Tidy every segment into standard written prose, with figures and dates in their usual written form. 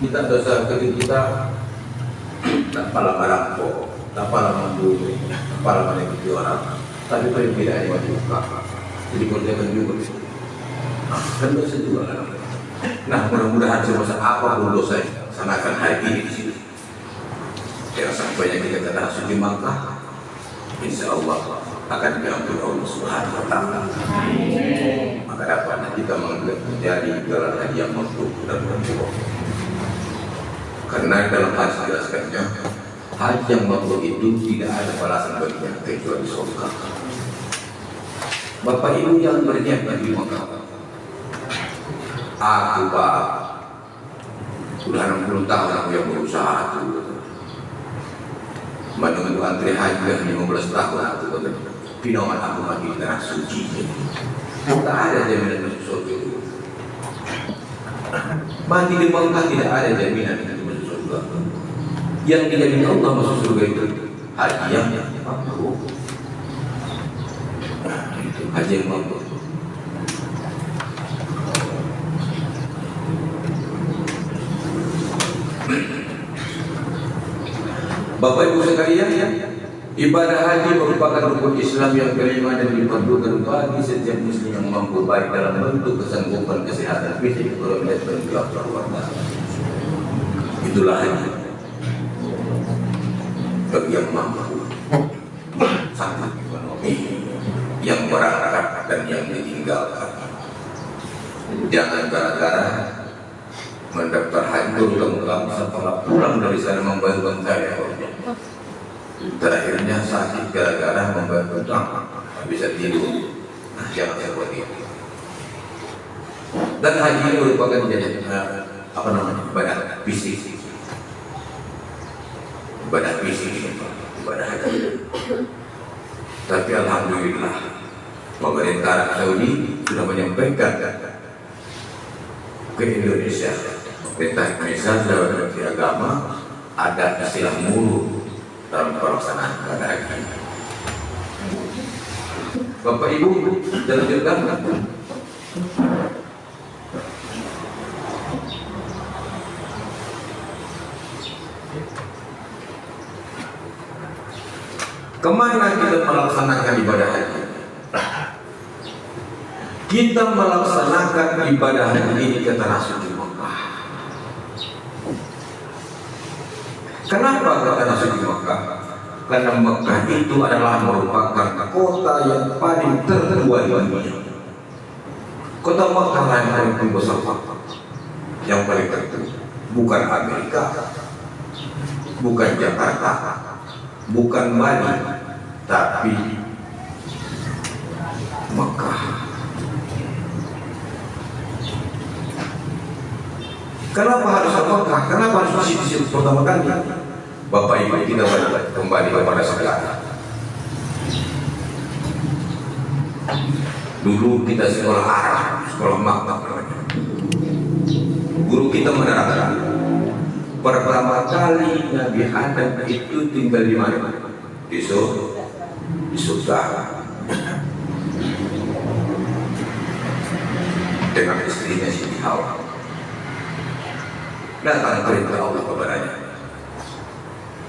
Kita dosa kecil kita tak pala merampok, tak pala membunuh, tak pala menyakiti orang, tapi paling tidak ada juga. Jadi kerjakan juga. Kan dosa juga kan. Nah, mudah-mudahan semasa apapun dosa sanakan hari ini di sini. Jangan sampai yang kita kata suci Makkah, insya Allah akan diampuni Allah Subhanahu Wa Taala. Maka dapatlah kita menjadi gelar haji yang mabrur dan mabrur. Karena dalam hadis dijelaskannya, haji yang mabrur itu tidak ada balasan baginya kecuali surga. Bapak Ibu yang berniat di Makkah, aku Pak, sudah 60 tahun aku yang berusaha itu. Menunggu antri haji 15 tahun aku pinoman aku lagi di tanah suci. Tak ada jaminan masuk surga. Mati di Makkah tidak ada jaminan itu masuk surga. Yang dijamin Allah masuk surga itu haji yang mabrur. Itu haji yang mabrur. Bapak Ibu sekalian, ibadah haji merupakan rukun Islam yang kelima dan diperlukan bagi setiap muslim yang mampu, baik dalam bentuk kesanggupan, kesehatan fisik, ekonomi dan keluarga. Itulah haji bagi yang mampu, sanggup ekonomi, yang berangkat dan yang ditinggalkan. Jangan gara-gara mendaftar haji ulang-ulang setelah pulang dari sana membayar saya. Terakhirnya sakit gara-gara membayar hutang, bisa tidur. Nah, jangan seperti itu. Dan haji ini merupakan ibadah fisik. Ibadah fisik, ibadah haji. Tapi alhamdulillah pemerintah Arab Saudi sudah menyampaikan ke Indonesia. Pemerintah Indonesia dalam Menteri Agama ada istilah mulu dalam pelaksanaan ibadah haji. Bapak Ibu, dilanjutkan. Kemana kita melaksanakan ibadah haji? Kita melaksanakan ibadah haji ini ke tanah suci Makkah. Kenapa ke tanah suci Makkah? Karena Makkah itu adalah merupakan kota yang paling tertua di dunia. Kota Makkah yang paling besar, yang paling tertua. Bukan Amerika, bukan Jakarta, bukan Bali, tapi Makkah. Kenapa harus ke Makkah? Kenapa harus di sini pertama kali? Bapak Ibu, kita balik kembali kepada sejarah. Dulu kita sekolah Arab, sekolah Makkah. Guru kita menerangkan, pertama kali Nabi Adam itu tinggal di mana? Di surga. Dengan istrinya Siti Hawa. Datang perintah Allah kepadanya,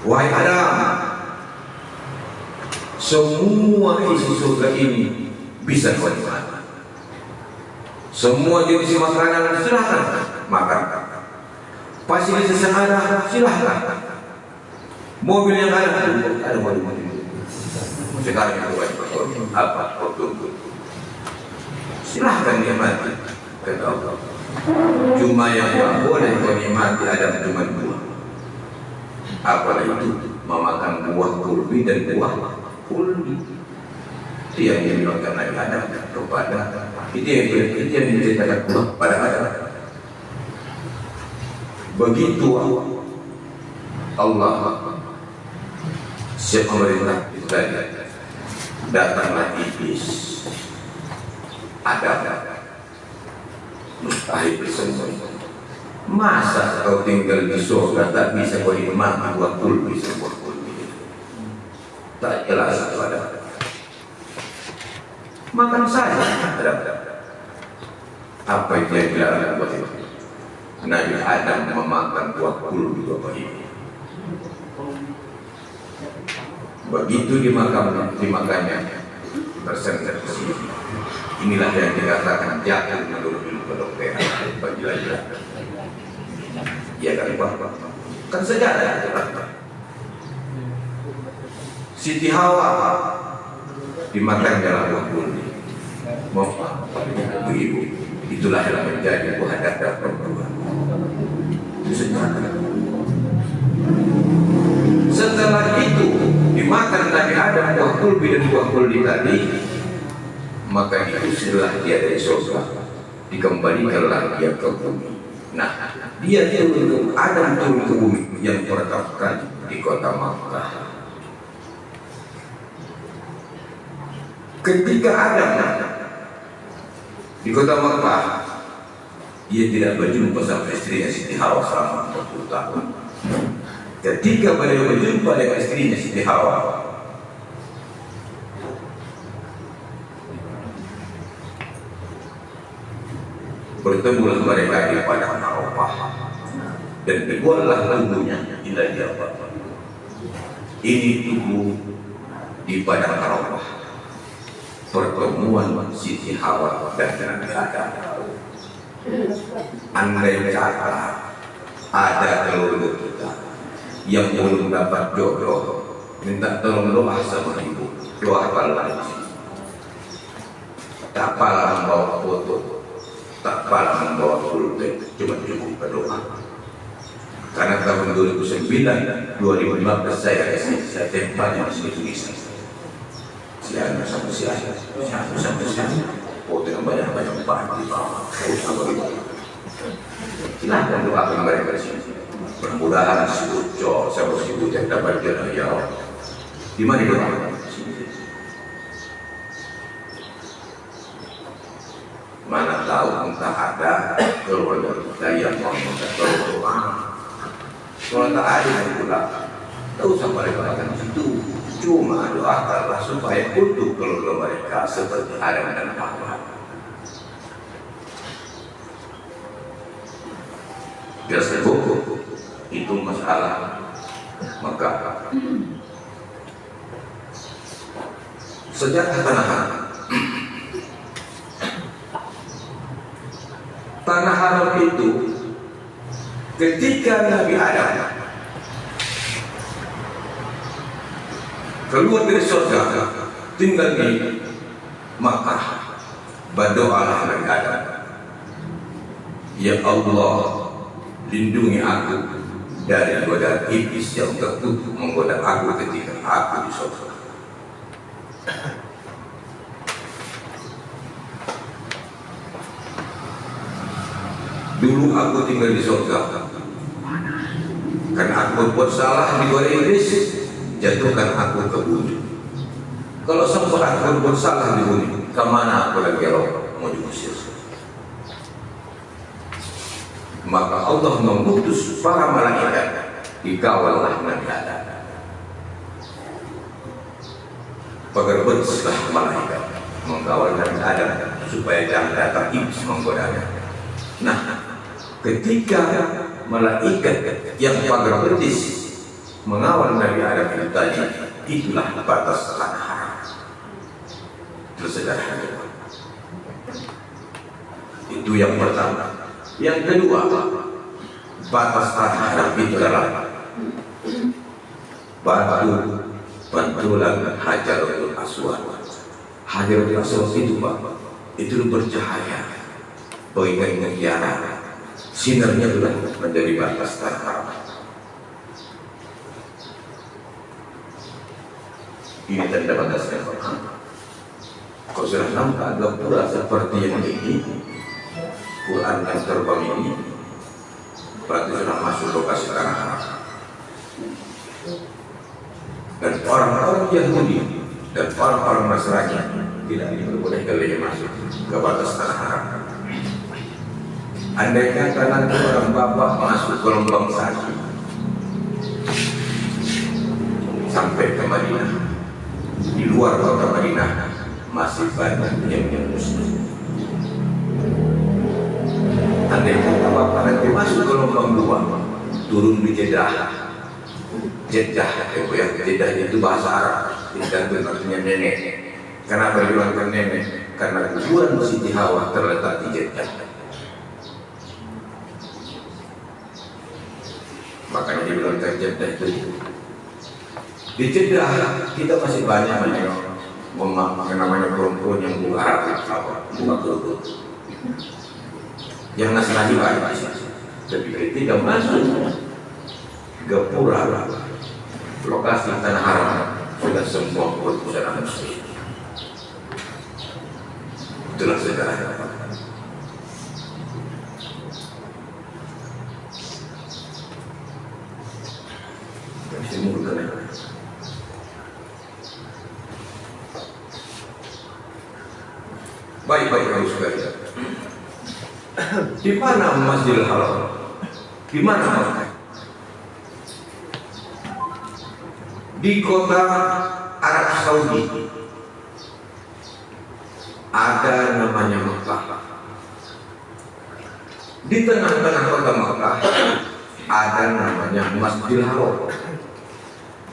wahai Adam, semua isi surga ini bisa kau nikmati. Semua jenis makanan silakan makan. Fasilitas yang ada silakan. Mobil yang ada mobil. Sekarang yang apa? Silakan nikmati, kata Allah. Cuma yang tak boleh menikmati ada cuma dua. Apa itu? Memakan buah kurbi dan buah kulbi. Itu yang dibilang Nabi Adam kepada itu yang diceritakan Allah pada Adam. Begitu Allah siap memerintah itu tadi, datanglah iblis Adam. Mustahil semua. Masa kau tinggal di surga tak bisa kau nikmati buah kulbi sebuah kulbi? Tak jelas itu ada. Makan saja. Apa itu yang dilarang buat itu? Nabi Adam memakan buah kulbi bapak ibu. Begitu dimakannya tersendat ke sini. Inilah yang dikatakan jatuh menurut ilmu kedokteran bagi laki-laki. Ya kan Pak? Kan sejarah. Siti Hawa dimakan dalam buah kulbi. Mau ibu, itulah yang menjadi buah dada perempuan. Itu sejarah. Setelah itu dimakan Nabi Adam buah kulbi dan buah kulbi tadi, maka diusirlah dia dari surga, dikembalikanlah dia ke bumi. Nah, dia turun ke Adam turun ke bumi yang pertama kali di kota Makkah. Ketika Adam di kota Makkah, dia tidak berjumpa sama istrinya Siti Hawa selama 40 tahun. Ketika beliau berjumpa dengan istrinya Siti Hawa, bertemulah mereka di padang Arafah dan dibuatlah tubuhnya ila Jawa. Ini tubuh di padang Arafah, pertemuan Siti Hawa dan Nabi Adam. Andai kata ada keluarga kita yang belum dapat jodoh, minta tolong doa sama ibu, doakanlah di sini. Tak pala membawa foto, tak pala membawa pulpen, cuma cukup berdoa. Karena tahun 2009, 2015 saya tempatnya masih tulisan. Siapa sama siapa, foto yang banyak-banyak di bawah. Silahkan doakan mereka di sini. Mudah-mudahan si Uco, sama si Uco yang dapat jodoh ya Allah. Di mana doa? Mana tahu entah ada keluarga kita yang mau minta doa. Kalau tak ada yang pula, tak usah mereka akan situ. Cuma doakanlah supaya utuh keluarga mereka seperti Adam dan Hawa. Biar sebut itu masalah, maka sejak tanah haram itu ketika Nabi Adam keluar dari surga tinggal di Makkah, berdoalah Nabi Adam, ya Allah, lindungi aku dari godaan iblis yang terkutuk menggoda aku ketika aku di surga. Dulu aku tinggal di surga karena aku berbuat salah di goda iblis, jatuhkan aku ke bumi. Kalau sempat aku berbuat salah di bumi, kemana aku lagi mau diusir? Maka Allah mengutus para malaikat, dikawallah Nabi Adam. Bergerbeslah malaikat mengkawal Nabi Adam supaya jangan datang iblis menggodanya. Nah, ketika malaikat yang pagar betis mengawal Nabi Adam itu tadi, itulah batas tanah haram. Tersedarah. Itu yang pertama. Yang kedua, batas tanah haram itu adalah batu pantulan Hajarul Aswad. Hajarul Aswad itu Pak, itu bercahaya, bagaikan mutiara. Sinarnya sudah menjadi batas tanah haram. Ini tanda batasnya Quran. Kau sudah nampak gapura seperti yang ini, Quran yang terbang ini, berarti sudah masuk lokasi tanah haram. Dan orang-orang Yahudi dan orang-orang Nasrani tidak diperbolehkan lagi masuk ke batas tanah haram. Andai kata nanti orang bapak masuk gelombang satu sampai ke Madinah, di luar kota Madinah masih banyak yang muslim. Andai kata Bapak nanti masuk ke lubang dua, turun di Jeddah. Jeddah ya, Jeddah itu bahasa Arab, Jeddah itu artinya nenek. Kenapa dibilangkan nenek? Karena kuburan Siti Hawa terletak di Jeddah. Makanya dibilangkan Jeddah itu. Di Jeddah kita masih banyak menengok namanya perempuan yang buka Arab, buka kerudung. Yang Nasrani banyak di sini. Tapi ketika masuk Gapura, lokasi tanah haram, sudah semua buat busana muslim. Itulah sejarahnya. Mesti menggunakan. Baik-baik kamu sekalian. Di mana Masjidil Haram? Di mana Makkah? Di kota Arab Saudi ada namanya Makkah. Di tengah-tengah kota Makkah ada namanya Masjidil Haram.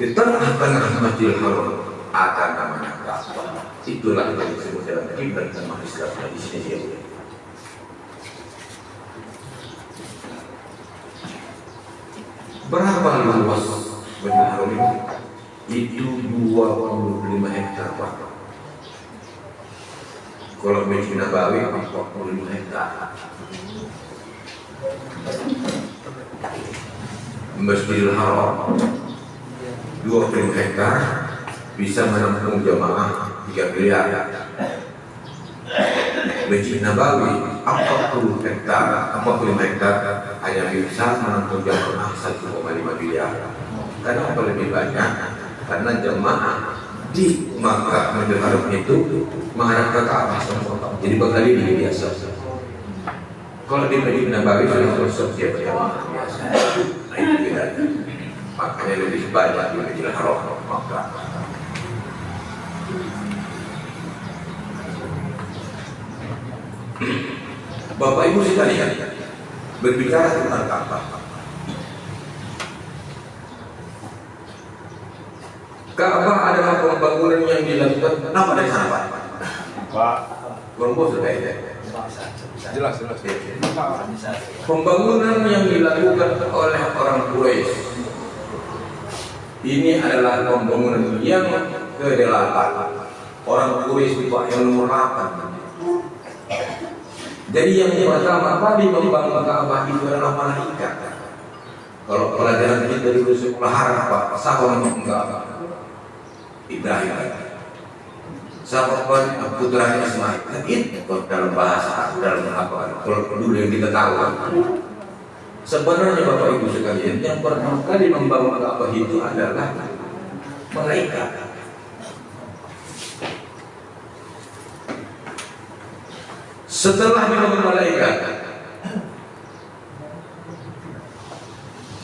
Di tengah-tengah Masjidil Haram ada namanya Ka'bah. Itulah yang disebut dalam kiblat umat Islam di sini. Berapa luas Masjidil Haram ini? Itu 25 hektar Pak. Kalau Masjid Nabawi 45 hektar. Masjidil Haram 25 hektar bisa menampung jamaah 3 miliar. Masjid Nabawi 40 hektar, 45 hektar hanya bisa menampung jamaah 1,5 miliar. Karena apa lebih banyak? Karena jamaah di Makkah Masjidil Haram itu menghadap ke Ka'bah semua. Jadi bakal ini biasa. Kalau di Masjid Nabawi sudah siap jamaah biasa. Nah itu bedanya. Makanya lebih banyak di Masjidil Haram Makkah. Bapak Ibu sekalian, berbicara tentang Ka'bah. Ka'bah adalah pembangunan yang dilakukan. Kenapa dari sana Pak? Pak, Kelompok sudah ya? Jelas. Pembangunan yang dilakukan oleh orang Quraisy ini adalah pembangunan yang ke-8. Orang Quraisy itu yang nomor 8. Jadi yang pertama kali membangun Ka'bah itu adalah malaikat. Kalau pelajaran kita di sekolah haram Pak, siapa yang enggak? Ibrahim. Siapa putranya Ismail? Itu dalam bahasa dalam apa? Kalau dulu yang kita tahu. Sebenarnya Bapak Ibu sekalian, yang pertama kali membangun Ka'bah itu adalah malaikat. Setelah dibangun malaikat,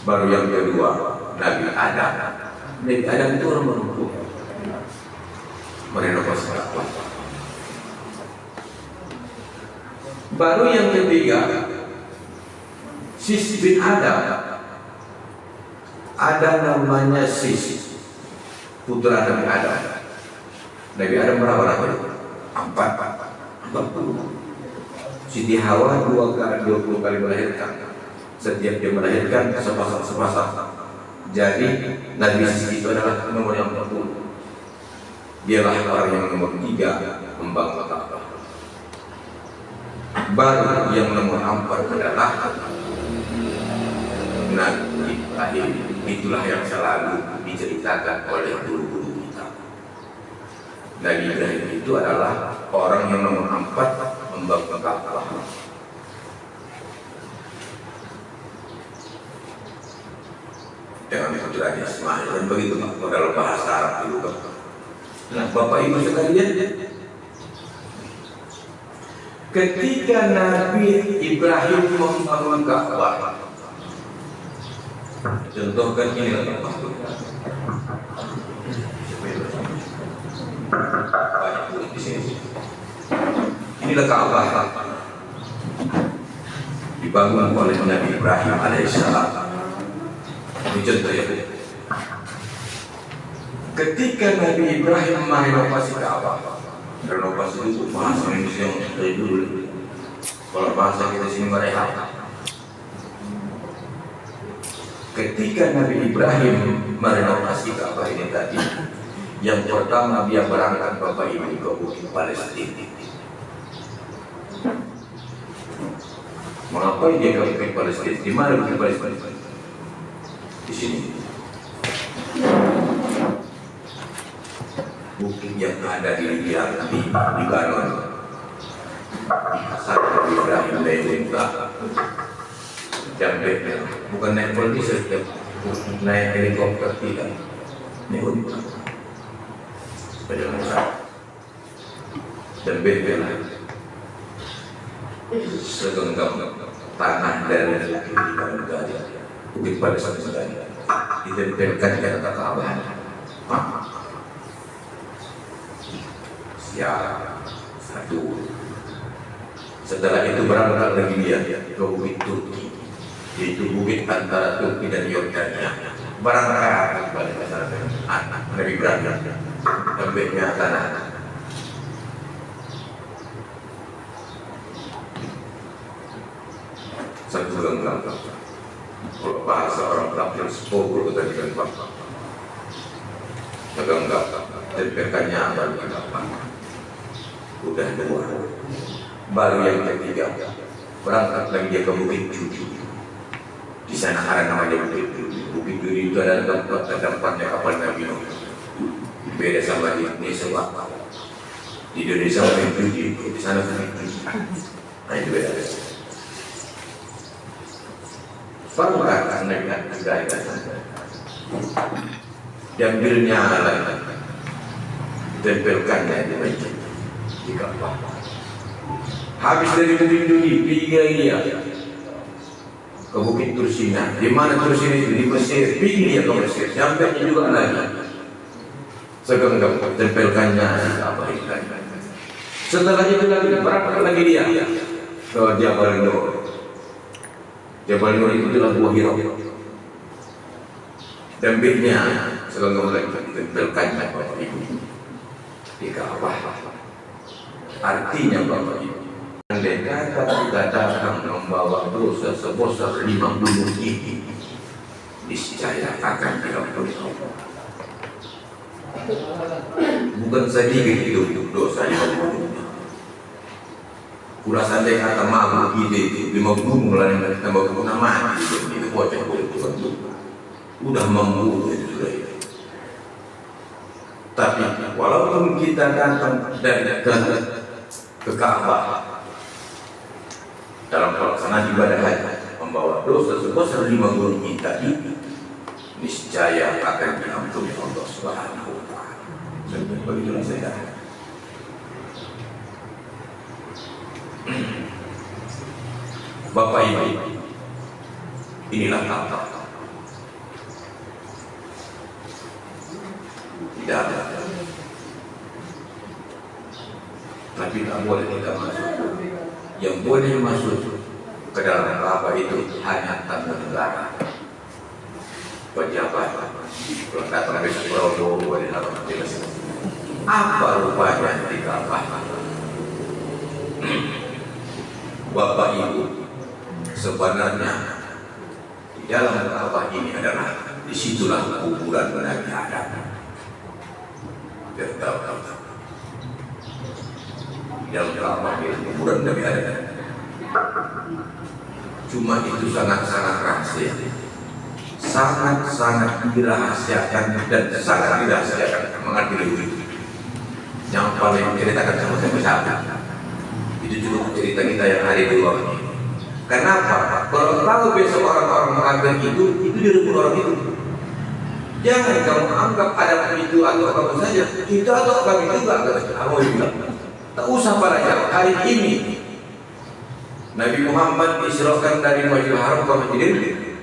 baru yang kedua Nabi Adam. Nabi Adam itu orang berhukum merenovasi Ka'bah. Baru yang ketiga Sis bin Adam. Ada namanya Sis, putra Nabi Adam. Nabi Adam berapa lama? 40. Siti Hawa 20 kali melahirkan. Setiap dia melahirkan sepasang. Jadi Nabi Sis itu adalah nomor yang 40. Dialah orang yang nomor 3 membangun Ka'bah. Baru yang nomor 4 adalah Nabi Ibrahim. Itulah yang selalu diceritakan oleh guru-guru kita. Nabi Ibrahim itu adalah orang yang nomor 4 membangun Ka'bah. Dengan putranya Ismail dan begitu dalam bahasa Arab dulu. Nah, Bapak Ibu sekalian, ketika Nabi Ibrahim membangun Ka'bah, contohkan ini Ka'bah. Banyak di sini. Inilah Ka'bah. dibangun oleh Nabi Ibrahim alaihissalam. Ini contoh ya. Ketika Nabi Ibrahim merenovasi Ka'bah, renovasi itu bahasa Indonesia yang dari dulu. Kalau bahasa kita sini merehab. Ketika Nabi Ibrahim merenovasi Ka'bah ini tadi, yang pertama dia berangkat Bapak Ibu ke Bukit Palestina. Mengapa dia ke Bukit Palestina? Di mana Bukit Palestina? Di sini. Bukit yang ada di Libanon. Saat Nabi Ibrahim Leilingka dan bukan naik polisi, naik helikopter tidak. Ini untuk sepeda motor dan bebel segenggam tanah dari Libanon Gaza, Bukit Palestina ditempelkan di atas Ka'bah. Ya, satu. Setelah itu berangkat lagi dia ke Bukit Turki, yaitu bukit antara Turki dan Yordania. Berangkat pada masyarakat anak Nabi Ibrahim tempatnya tanah. Satu genggam. Kalau bahasa orang kafir sepuluh kita digenggam. Segenggam. Tempelkannya apa? Udah dua. Baru yang ketiga berangkat lagi dia ke Bukit Judi. Di sana ada namanya Bukit Judi. Bukit Judi itu adalah tempat terdapatnya kapal Nabi Nuh. Beda sama di Indonesia. Di Indonesia Bukit Judi, di sana Bukit Judi. Nah itu beda. Berangkat Nabi Ibrahim. Diambilnya lagi, tempelkannya di masjid di Ka'bah. Habis dari Bukit Judi, pergi dia ke Bukit Tursina. Di mana Tursina itu? Di Mesir. Pergi dia ke Mesir. Sampainya juga lagi. Segenggam tempelkannya di Ka'bah. Setelah itu lagi berangkat lagi dia ke Jabal Nur. Jabal Nur itu adalah buah Hira. Dembiknya segenggam lagi tempelkannya Bapak Ibu di Ka'bah. Artinya Bapak Ibu, andai kata kita datang membawa dosa sebesar 50 gigi, niscaya akan diampuni Allah. Bukan sedikit itu dosa 50 gigi. Kurasa andai kata malu gigi 50 mulai dari tambah guna mati itu bocah itu udah membunuh itu sudah itu. Tapi walaupun kita datang dari ke Ka'bah dalam pelaksanaan ibadah haji membawa dosa sebesar 50 kita ini, niscaya akan diampuni Allah Subhanahu wa taala. Begitulah saya. Bapak Ibu, inilah Ka'bah. Tidak ada. Tapi tak boleh kita masuk. Yang boleh masuk ke dalam Ka'bah itu hanya tamu negara, pejabat, pelengkap Nabi Sallallahu Alaihi Wasallam. Apa rupanya di Ka'bah? Bapak Ibu, sebenarnya di dalam Ka'bah ini adalah disitulah kuburan Nabi Adam. Tahu. Dalam Ka'bah itu kuburan Nabi Adam. Cuma itu sangat-sangat rahasia, sangat-sangat dirahasiakan dan sangat dirahasiakan mengambil itu. Yang paling ceritakan sama siapa? Itu juga cerita kita yang hari dua ini. Kenapa? Kalau besok orang-orang mengambil itu direbut orang itu. Jangan kamu anggap ada itu atau kamu saja, kita atau kami juga kamu juga. Tak usah pada jauh. Hari ini Nabi Muhammad disrokan dari Masjidil Haram ke Masjidil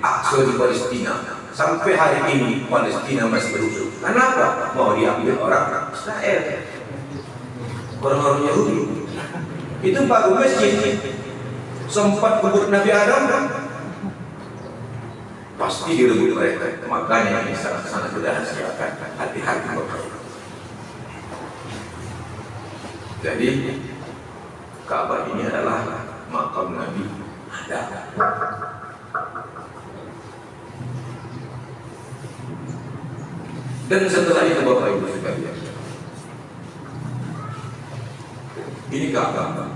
Aqsa di Palestina. Sampai hari ini Palestina masih berusuh. Kenapa? Mau diambil orang Israel, orang-orang Yahudi. Itu baru masjid. sempat kubur Nabi Adam, pasti direbut mereka. Makanya ini sangat-sangat dirahasiakan, hati-hati Bapak. Jadi Ka'bah ini adalah makam Nabi Adam. Dan setelah itu Bapak Ibu sekalian, ini Ka'bah.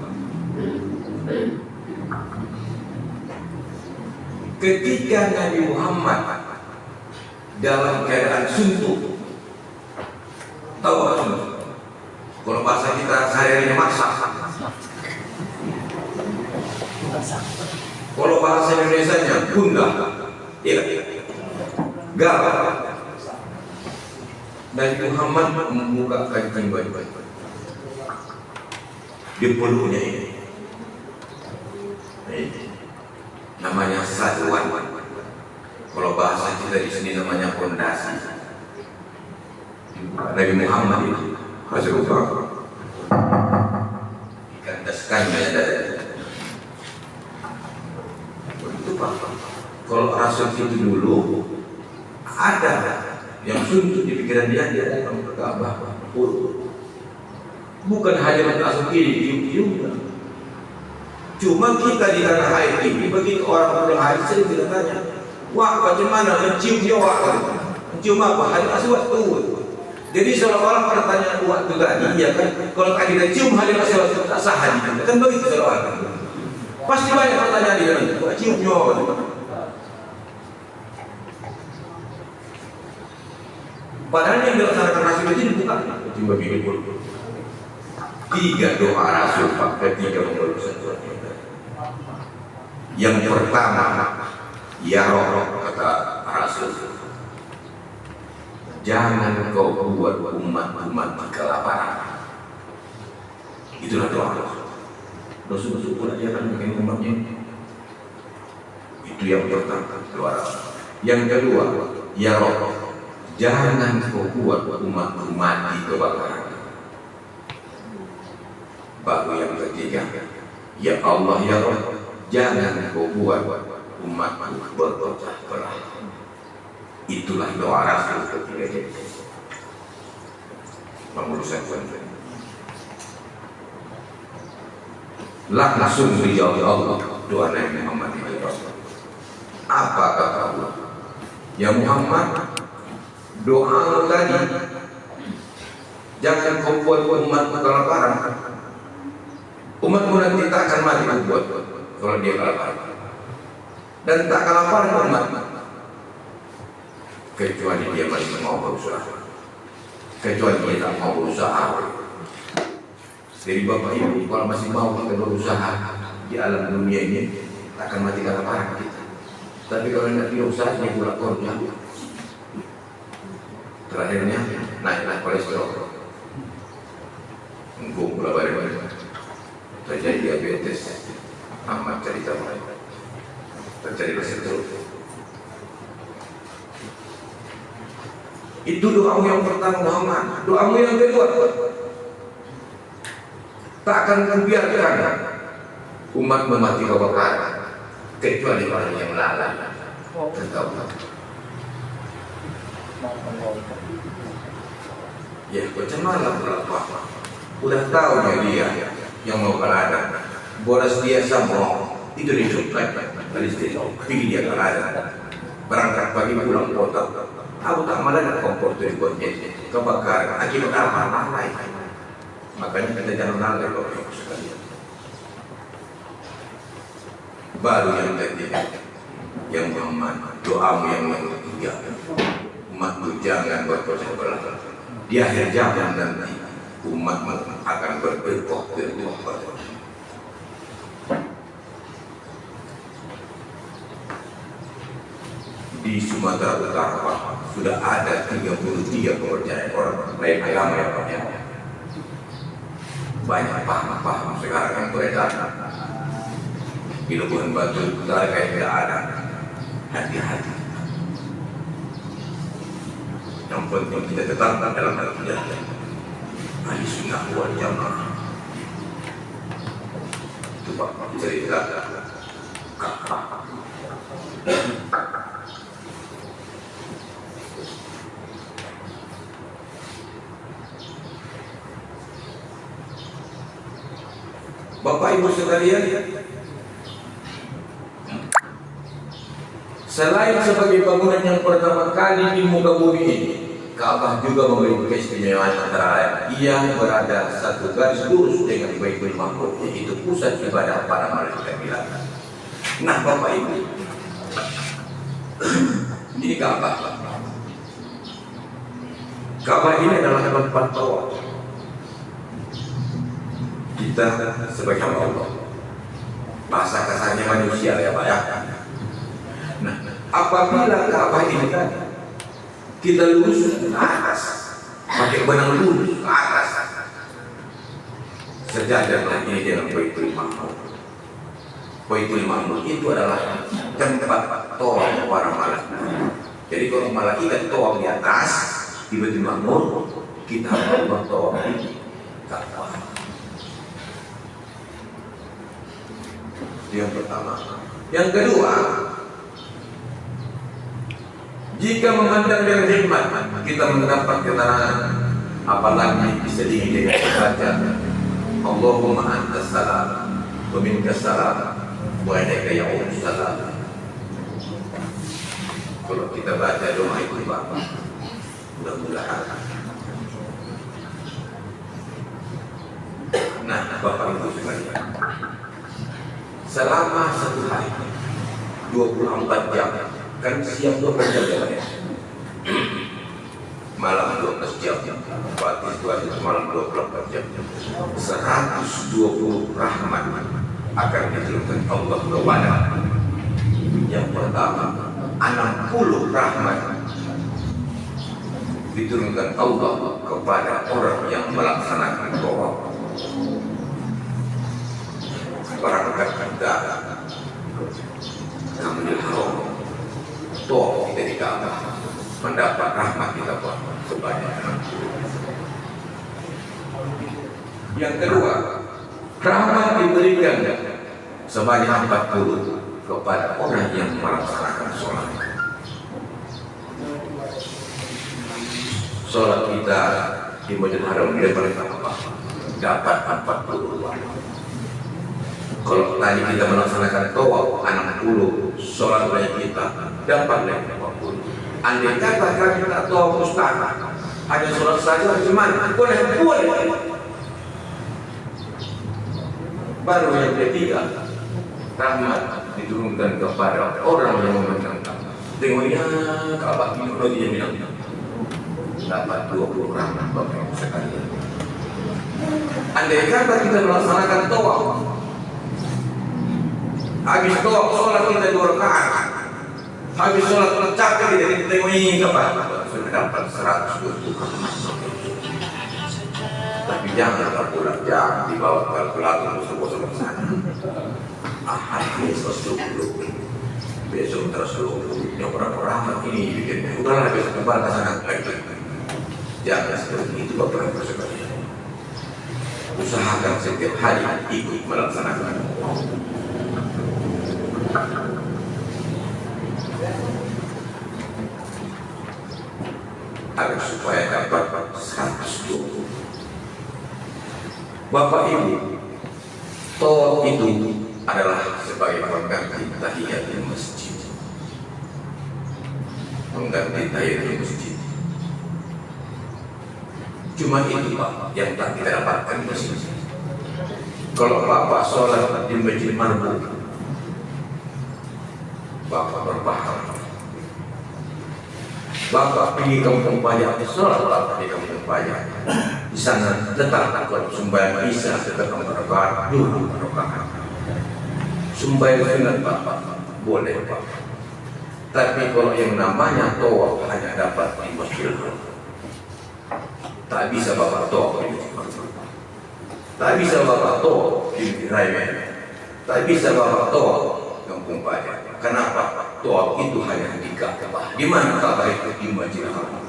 Ketika Nabi Muhammad dalam keadaan suntuk, tahu apa suntuk? Kalau bahasa kita sehari-hari masak. Kalau bahasa Indonesianya gundah, gagal. Nabi Muhammad membuka kancing baju di peluknya ini. Namanya saduan. Kalau bahasa kita di sini namanya pondasi. Nabi Muhammad itu Rasulullah dikandaskannya dari begitu Pak. Kalau Rasul itu dulu ada yang suntuk di pikiran dia datang ke Ka'bah. Bukan hanya langsung kiri, cium-cium. Cuma kita di tanah air ini, begitu orang pulang haji sering kita tanya, wah bagaimana mencium dia wah? Mencium apa? Hajar aswad tuh. Jadi seolah-olah pertanyaan waktu tadi, ya kan? Kalau tadi kita cium hajar aswad tak sah haji, kan begitu seolah-olah. Pasti banyak pertanyaan di dalam itu, cium nyawa. Padahal yang dilaksanakan Rasul itu bukan cuma begini pun. 3 doa Rasul ketika memeluk sentuhan kita. Yang pertama, ya Roh, kata Rasul, jangan kau buat umat-umat kelaparan. Itulah doa Rasul. Rasul pula dia akan bikin umatnya. Itu yang pertama, doa Rasul. Yang kedua, ya Roh, jangan kau buat umatku mati kebakaran. Baru yang ketiga, ya Allah ya Roh, jangan kau buat umatku berpecah belah. Itulah doa Rasul ketiga ini. Mengurusan konten. Langsung dijawab Allah doa Nabi Muhammad itu. Apa kata Allah? Ya Muhammad, doa tadi, jangan kau buat umatmu kelaparan. Umatmu nanti tak akan mati buat kalau dia kelaparan. Dan tak kelaparan umat kecuali dia masih mau berusaha. Kecuali dia tak mau berusaha. Jadi Bapak Ibu, kalau masih mau kita berusaha di alam dunia ini, tak akan mati kelaparan kita. Tapi kalau tidak berusaha, dia pula korban. Terakhirnya naiklah kolesterol, engkau pula balik-balik, terjadi diabetes, amat cerita mereka, terjadi kolesterol. Itu doamu yang pertama Muhammad. Doamu yang kedua, tak akan membiarkan umat mati kebakaran kecuali orang yang lalai. Tahu. Ya, macam mana berapa? Udah tahu dia yang mau keladan. Boras dia sama itu dicukai dari situ. Pergi dia keladan. Berangkat pagi pulang kota. Aku tak malah nak kompor tu buatnya kebakaran. Akibat apa? Lalai. Makanya kita jangan lalai kalau sekalian. Baru yang ketiga, yang Muhammad, doamu yang ketiga. Umatmu jangan berpecah belah. Di akhir zaman nanti umatmu akan berpecah belah. Di Sumatera Utara sudah ada 33 kepercayaan orang lain agama yang banyak. Banyak paham sekarang yang beredar. Di Labuhan Batu Utara kayak tidak ada. Hati-hati. Yang penting kita tetap dalam hal perjalanan. Ahli sunnah wal jamaah. Itu Pak cerita Ibu sekalian, selain sebagai bangunan yang pertama kali di muka bumi ini, Ka'bah juga memiliki keistimewaan antara lain. Ia berada satu garis lurus dengan Baitul Ma'mur, yaitu pusat ibadah para malaikat bilangan. Nah, Bapak Ibu, ini Ka'bah. Ka'bah ini adalah tempat tawaf kita sebagai hamba Allah. Bahasa kasarnya manusia ya Pak ya. Nah, apabila Ka'bah ini tadi kita lurus ke atas, pakai benang lurus ke atas, sejajarlah ini dengan Baitul Ma'mur. Baitul Ma'mur itu adalah tempat tawaf para malaikat. Jadi kalau malaikat tawaf di atas di Baitul Ma'mur, kita harus tawaf di Ka'bah. Yang pertama. Yang kedua, jika memandang dengan hikmat, kita mendapat keterangan, apalagi diselingi dengan baca Allahumma antas salam wa minkas salam wa ilaika ya'udus salam. Kalau kita baca doa itu Bapak, mudah-mudahan. Nah, Bapak Ibu sekalian, selama satu hari 24 jam, kan siang 12 jam ya, malam 12 jam, waktu itu malam 24 jam, 120 rahmat akan diturunkan Allah kepada. Yang pertama, 60 rahmat diturunkan Allah kepada orang yang melaksanakan tawaf. Orang kita Kamu Haram, tawaf kita di Ka'bah, mendapat rahmat kita sebanyak 60. Yang kedua, rahmat diberikan sebanyak 40 kepada orang yang melaksanakan sholat. Sholat kita di Masjidil Haram dapat 40. Kalau tadi kita melaksanakan tawaf 60, sholat lain kita dapat lagi 40. Andai kata kami tak tawaf mustahil, hanya sholat saja cuman boleh. Baru yang ketiga, rahmat diturunkan kepada orang yang memandang Ka'bah. Tengoknya Ka'bah teknologi yang bilang dapat 20 rahmat Bapak Ibu sekalian. Andai kata kita melaksanakan tawaf, habis tawaf sholat kita 2 rakaat, habis sholat capek kita tengoknya Ka'bah, sudah dapat 120 rahmat. Tapi jangan kalkulator, jangan dibawa kalkulator musuh-musuh ke sana. Hari ini 120, besok 120, yang berapa rahmat ini bikin. Udahlah besok kembali ke sana lagi. Jangan seperti itu Bapak Ibu sekalian. Usahakan setiap hari ikut melaksanakan. Agar supaya dapat 120. Bapak Ibu, tawaf itu adalah sebagai pengganti tahiyatul masjid. Pengganti tahiyatul masjid. Cuma itu Pak yang tak kita dapatkan di masjid. Kalau Bapak sholat di Masjid Marbun, Bapak berpahala. Bapak pergi kampung pajak, sholat Bapak di kampung pajak. Di sana tetap kalau sembahyang Isya tetap rakaat dulu rakaat. Sembahyang sunat Bapak boleh Pak. Tapi kalau yang namanya tawaf hanya dapat di Masjidil Haram. Tak bisa Bapak tawaf di Masjidil Haram. Tak bisa Bapak tawaf di Raya. Tak bisa Bapak tawaf kampung pajak. Kenapa? Tawaf itu hanya di Ka'bah. Di mana Ka'bah itu? Di Masjidil Haram.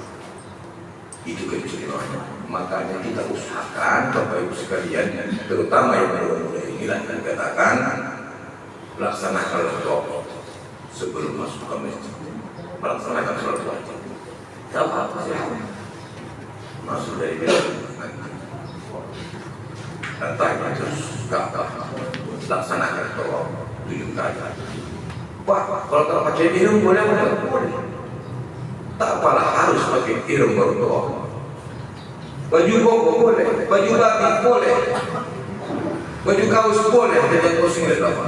Itu keistimewaan. Makanya kita usahakan Bapak Ibu sekalian, terutama yang muda-muda ini lah yang katakan laksanakan tawaf sebelum masuk ke masjid, melaksanakan sholat wajib. Tahu apa sih? Masuk dari dalam nanti datang terus Ka'bah. laksanakan tawaf 7 kali. Pak, kalau tak pakai ihram boleh atau boleh? Tak apalah harus pakai ihram baru tawaf. Baju koko boleh, baju batik boleh, baju kaos boleh, dengan kosong dan apa?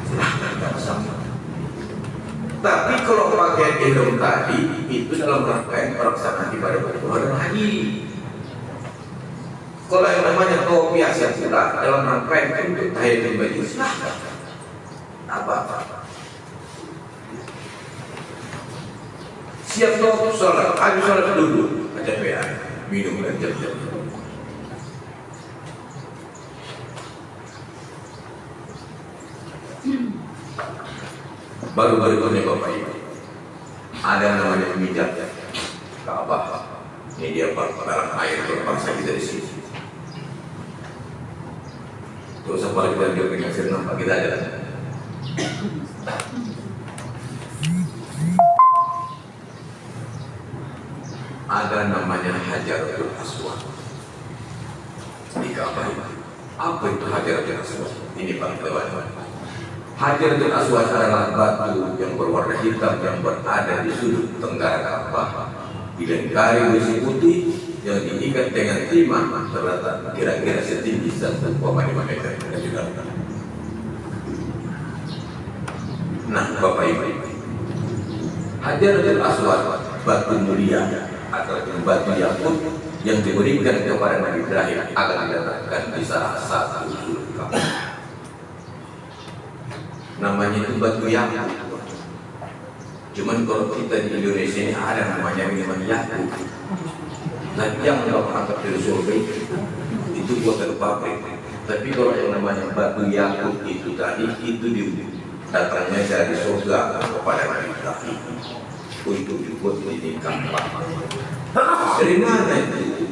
Silahkan tak sama. Tapi kalau pakai ihram tadi itu dalam rangkaian pelaksanaan ibadah berpuasa haji. Kalau yang namanya tawaf biasa pula dalam rangkaian untuk tahiyatul masjid silahkan. Apa-apa. Siap tawaf sholat, habis sholat dulu, baca PA, minum dan jam-jam. Baru-baru ini Bapak Ibu ada namanya pemijat Ka'bah. Ini dia barang air terpaksa kita di sini. Terus apa kita juga dengan senang Pak kita aja. Ada namanya Hajaratul Aswad di Ka'bah. Apa itu Hajaratul Aswad? Ini Pak Dewan. Hajaratul Aswad adalah batu yang berwarna hitam yang berada di sudut tenggara Ka'bah, dilengkari besi putih yang diikat dengan timah terletak kira-kira setinggi 1,5 meter. Nah, Bapak Ibu, Hajaratul Aswad batu mulia atau batu yakut yang diberikan kepada Nabi Ibrahim agar diletakkan di salah satu sudut Ka'bah. Namanya itu batu yakut. Cuman kalau kita di Indonesia ini ada namanya minuman yakut. Tapi yang kalau angkat dari survei itu buatan pabrik. Tapi kalau yang namanya batu yakut itu tadi itu datangnya dari surga kepada Nabi Ibrahim untuk dibuat di Ka'bah. Dari mana itu?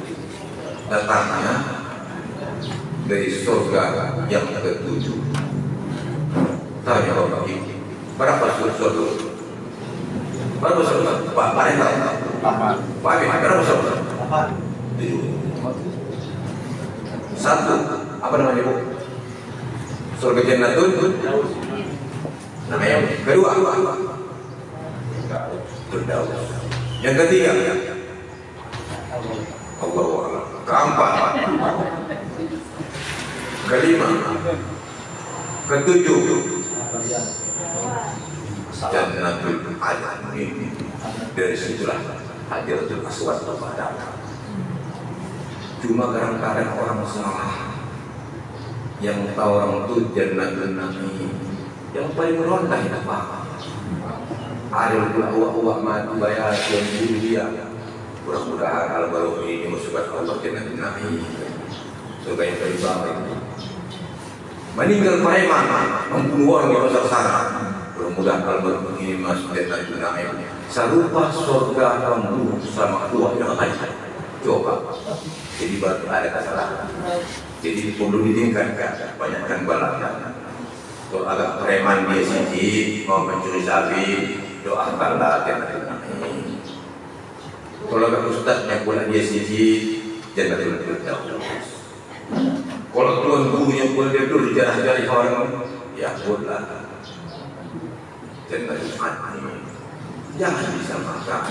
Datangnya dari surga yang ke-7. Tanya Bapak Ibu, berapa surga? Berapa surga? Pak Pak berapa surga? 7. Satu, apa namanya Bu? Surga Jannatul namanya. Kedua, Firdaus. Yang ketiga, Allahu Akbar. Keempat, kelima, ketujuh, Jannatul Adn. Dari situlah Hajaratul Aswad terpadam. Cuma kadang-kadang orang salah yang tahu orang itu Jannatul Naim. Yang paling merondah itu apa? Ada uang mati bayar yang mulia. Mudah-mudahan al-baruh ini musibah Allah Jannatul Naim. Surga yang terbang itu. Meninggal preman, membunuh orang di pasar sana. Mudah-mudahan al-baruh ini masuk Jannatul Naim. Serupa surga kamu sama kuah yang lain. Coba. Jadi baru ada kesalahan. Jadi perlu ditingkatkan, banyakkan balanya. Kalau agak preman dia siji, mau mencuri sapi, doakanlah Jannatul Naim. Kalau agak ustaznya pula dia siji, Jannatul Firdaus. Kalau tuan gurunya pula dia dulu jarah-jarah orang, ya pula Jannatul Naim. Jangan disamakan.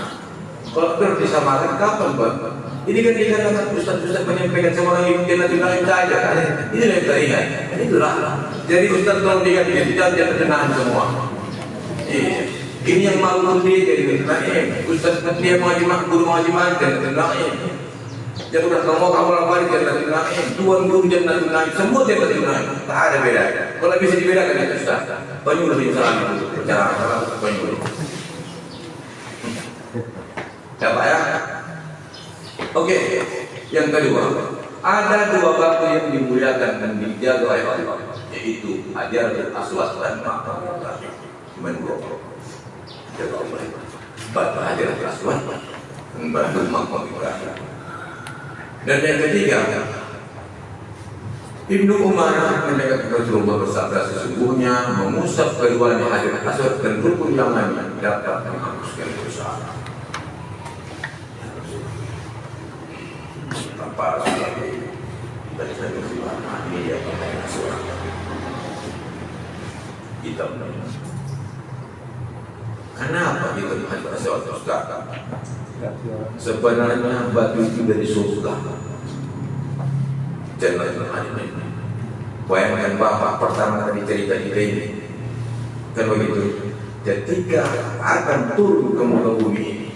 Kalau disamakan kapan Pak? Ini kan dikatakan ustaz-ustaz menyampaikan sama orang yang Jannatul Naim saja kan? Ini yang teringat. Itulah. Jadi ustaz tolong diingat kita jangan tenang semua. Ini yang malu dia jadi Naim. Ustaz dia mengaji guru mengaji Jannatul Naim. Jangan udah kamu lakukan Jannatul Naim. Tuan guru Jannatul Naim. Semua Jannatul Naim. Tak ada beda. Kalau bisa dibedakan itu ustaz. Banyak lebih salah itu. Cara banyak. Dapat ya? Oke, yang kedua, ada dua batu yang dimuliakan dan dijaga oleh Allah, yaitu Hajaratul Aswad dan Maqam Ibrahim. Cuma dua jaga Allah. Batu Hajaratul Aswad dan batu Maqam Ibrahim. Dan yang ketiga, Ibnu Umar mendengar Rasulullah bersabda, sesungguhnya mengusap keduanya Hajaratul Aswad dan rukun yang lain dapat menghapuskan dosa. Tanpa dari satu ulama ini dia pakai suara hitam. Kenapa kita lihat sesuatu sekarang? Sebenarnya batu itu dari surga. Jangan ini. Bayangkan Bapak pertama kali cerita kita ini, kan begitu. Ketika akan turun ke muka bumi ini,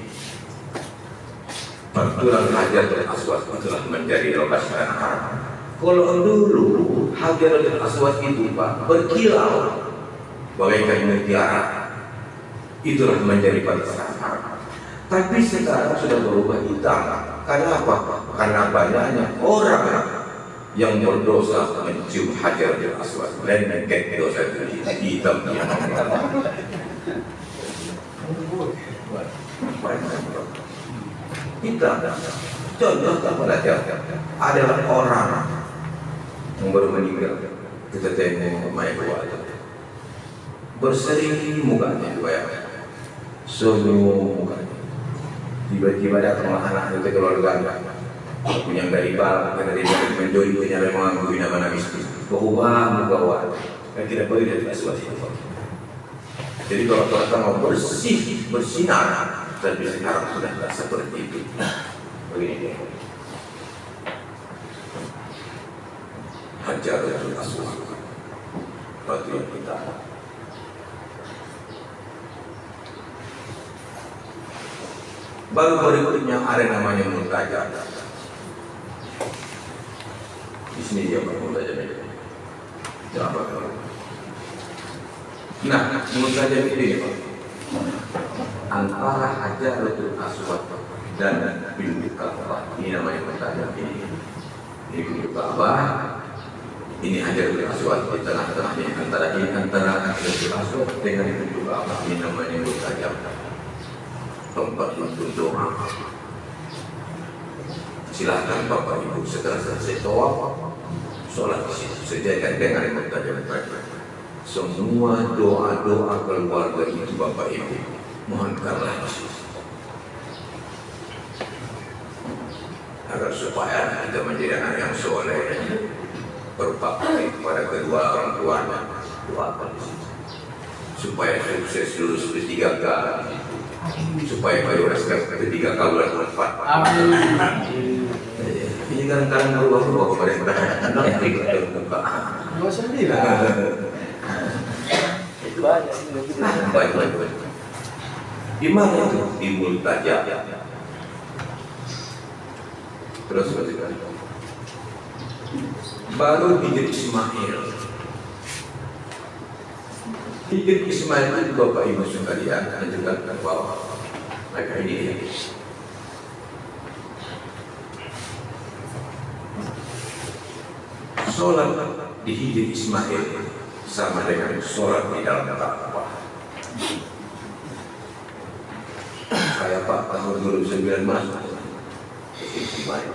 Perturan Hajarul Aswad itulah menjadi lokasi tanah haram. Kalau dulu Hajarul Aswad itu Pak berkilau bagaikan mutiara, itulah menjadi tanah haram. Tapi sekarang sudah berubah hitam. Karena apa? Karena banyaknya orang yang berdosa mencium Hajarul Aswad dan mengket dosa itu hitam. Kita contoh pelajar adalah orang yang baru meninggal, kita tengok mayat wajah berseri mukanya, bayangkan senyum mukanya. Tiba-tiba datang anak itu keluarga punya dari bal, dari menjadi punya memang punya mana miskin, berubah muka wajah dan tidak boleh dari aswad itu. Jadi kalau kita mau bersih, bersinar, tapi sekarang sudah tidak seperti itu. Begini dia. Hajarul Aswad, batu yang kita. Baru berikutnya ada namanya Muntajam. Di sini dia Muntajam itu. Siapa kalau? Nah, Muntajam ini antara Hajarul Aswad dan pintu Ka'bah. Ini namanya Muntajam ini. Ini pintu Ka'bah. Ini Hajarul Aswad di tengah-tengahnya. Antara Hajarul Aswad dengan pintu Ka'bah. Ini namanya Muntajam. Tempat untuk doa. Silahkan Bapak Ibu setelah selesai tawaf, sholat di situ. Sejajar dengan Muntajam tadi. Semua doa-doa keluarga itu Bapak Ibu mohonkanlah di situ. Agar supaya kita menjadi anak yang soleh, berbakti kepada kedua orang tuanya, doakan di situ. Supaya sukses lulus P3K, supaya prioritaskan P3K bulan 4. Amin. Ini kan berubah-ubah kepada yang nanti kita buka. Nggak sedih lah. Baik. Di mana itu? Di Muntajam. Terus lanjutkan. Baru Hijr Ismail. Hijr Ismail itu Bapak Ibu sekalian lanjutkan ke bawah. Maka ini dia. Sholat di Hijr Ismail sama dengan sholat di dalam Ka'bah. Saya Pak tahun 2009 masuk ke Ismail.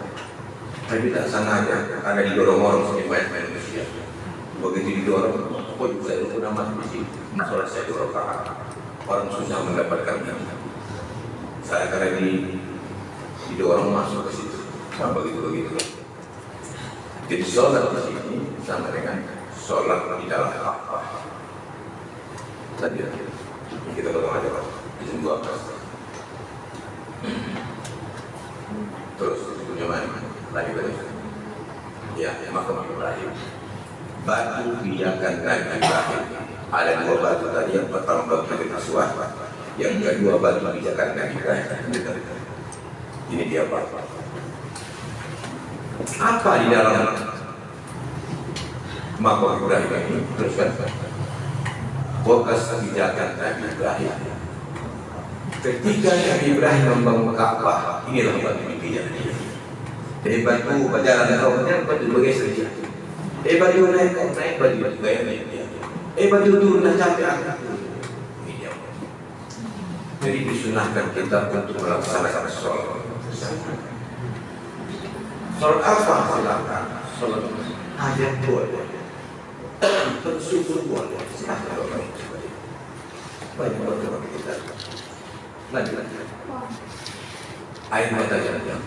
Tapi tak sengaja karena didorong orang seperti main-main Indonesia. Begitu didorong, kok saya pun masuk di sini. Sholat saya di rakaat. Orang susah mendapatkan ini. Saya karena didorong masuk ke situ. Nah, begitu. Jadi sholat di sini sama dengan sholat di dalam Ka'bah. Tadi kita potong aja Pak. Izin 12. Terus punya mana? Lagi tadi. Ya, makam Ibrahim. Batu pijakan Nabi Ibrahim. Ada dua batu tadi, yang pertama batu Hajarul Aswad, yang kedua batu pijakan Nabi Ibrahim. Ini dia Pak. Apa di dalam makam Ibrahim ini? Teruskan. Bekas pijakan Nabi Ibrahim. Ketika Nabi Ibrahim membangun Ka'bah, inilah batu pijakan dia. Dari batu berjalan rohnya, batu bergeser dia. Batu naik, batu gaya dia. Batu turun dan sampai akhir. Ini dia. Jadi disunahkan kita untuk melaksanakan sholat. Sholat apa? Silakan. Sholat hajat boleh. Bersyukur boleh. Silakan Bapak Ibu. Banyak banget kita. Lanjut. Ayat mata jangan.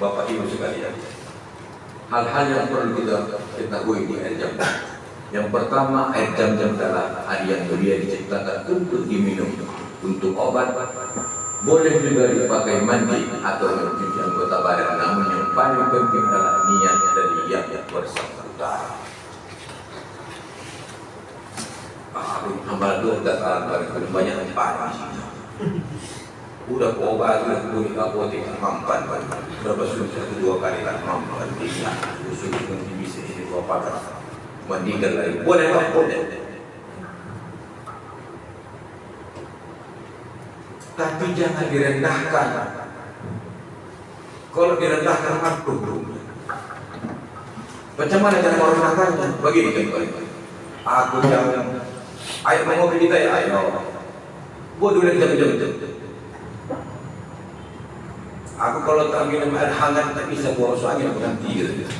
Bapak Ibu sekalian, hal-hal yang perlu kita ketahui di air Zam-Zam. Yang pertama, air Zam-Zam adalah air yang mulia diciptakan untuk diminum, untuk obat, boleh juga dipakai mandi atau mencuci anggota badan. Namun yang paling penting adalah niat dari yang bersangkutan. Amal doa datang paling banyak tempat di sini. Udah obat, udah beli apotek mampan, berapa sudah 1-2 kali kan mampan dia, usul nanti bisa ini apa? Mandikan lagi, boleh. Tapi jangan direndahkan. Kalau direndahkan makruh. Macam mana cara merendahkannya? Begini kan, aku jangan. Ayo mengopi kita ya, ayo. Buat dulu jam. Aku kalau tak minum air hangat tak bisa buang angin aku nanti gitu.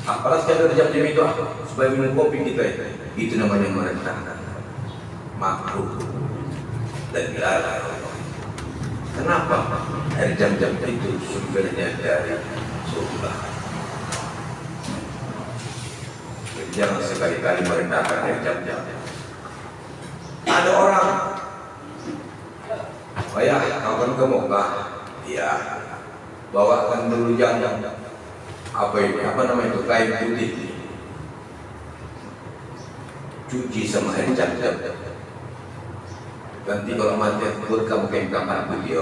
Apalah sekadar jam itu supaya minum kopi kita itu namanya merendahkan. Makruh dan dilarang. Kenapa? Air Zam-Zam itu sumbernya dari surga. Jangan sekali-kali merendahkan air Zam-Zam. Ada orang, oh ya, kawan ke Mekah, ya, bawakan dulu jam-jam. Apa ini? Apa namanya itu? Kain putih. Cuci sama air Zam-Zam. Nanti kalau mati buat kamu kain kamar putih,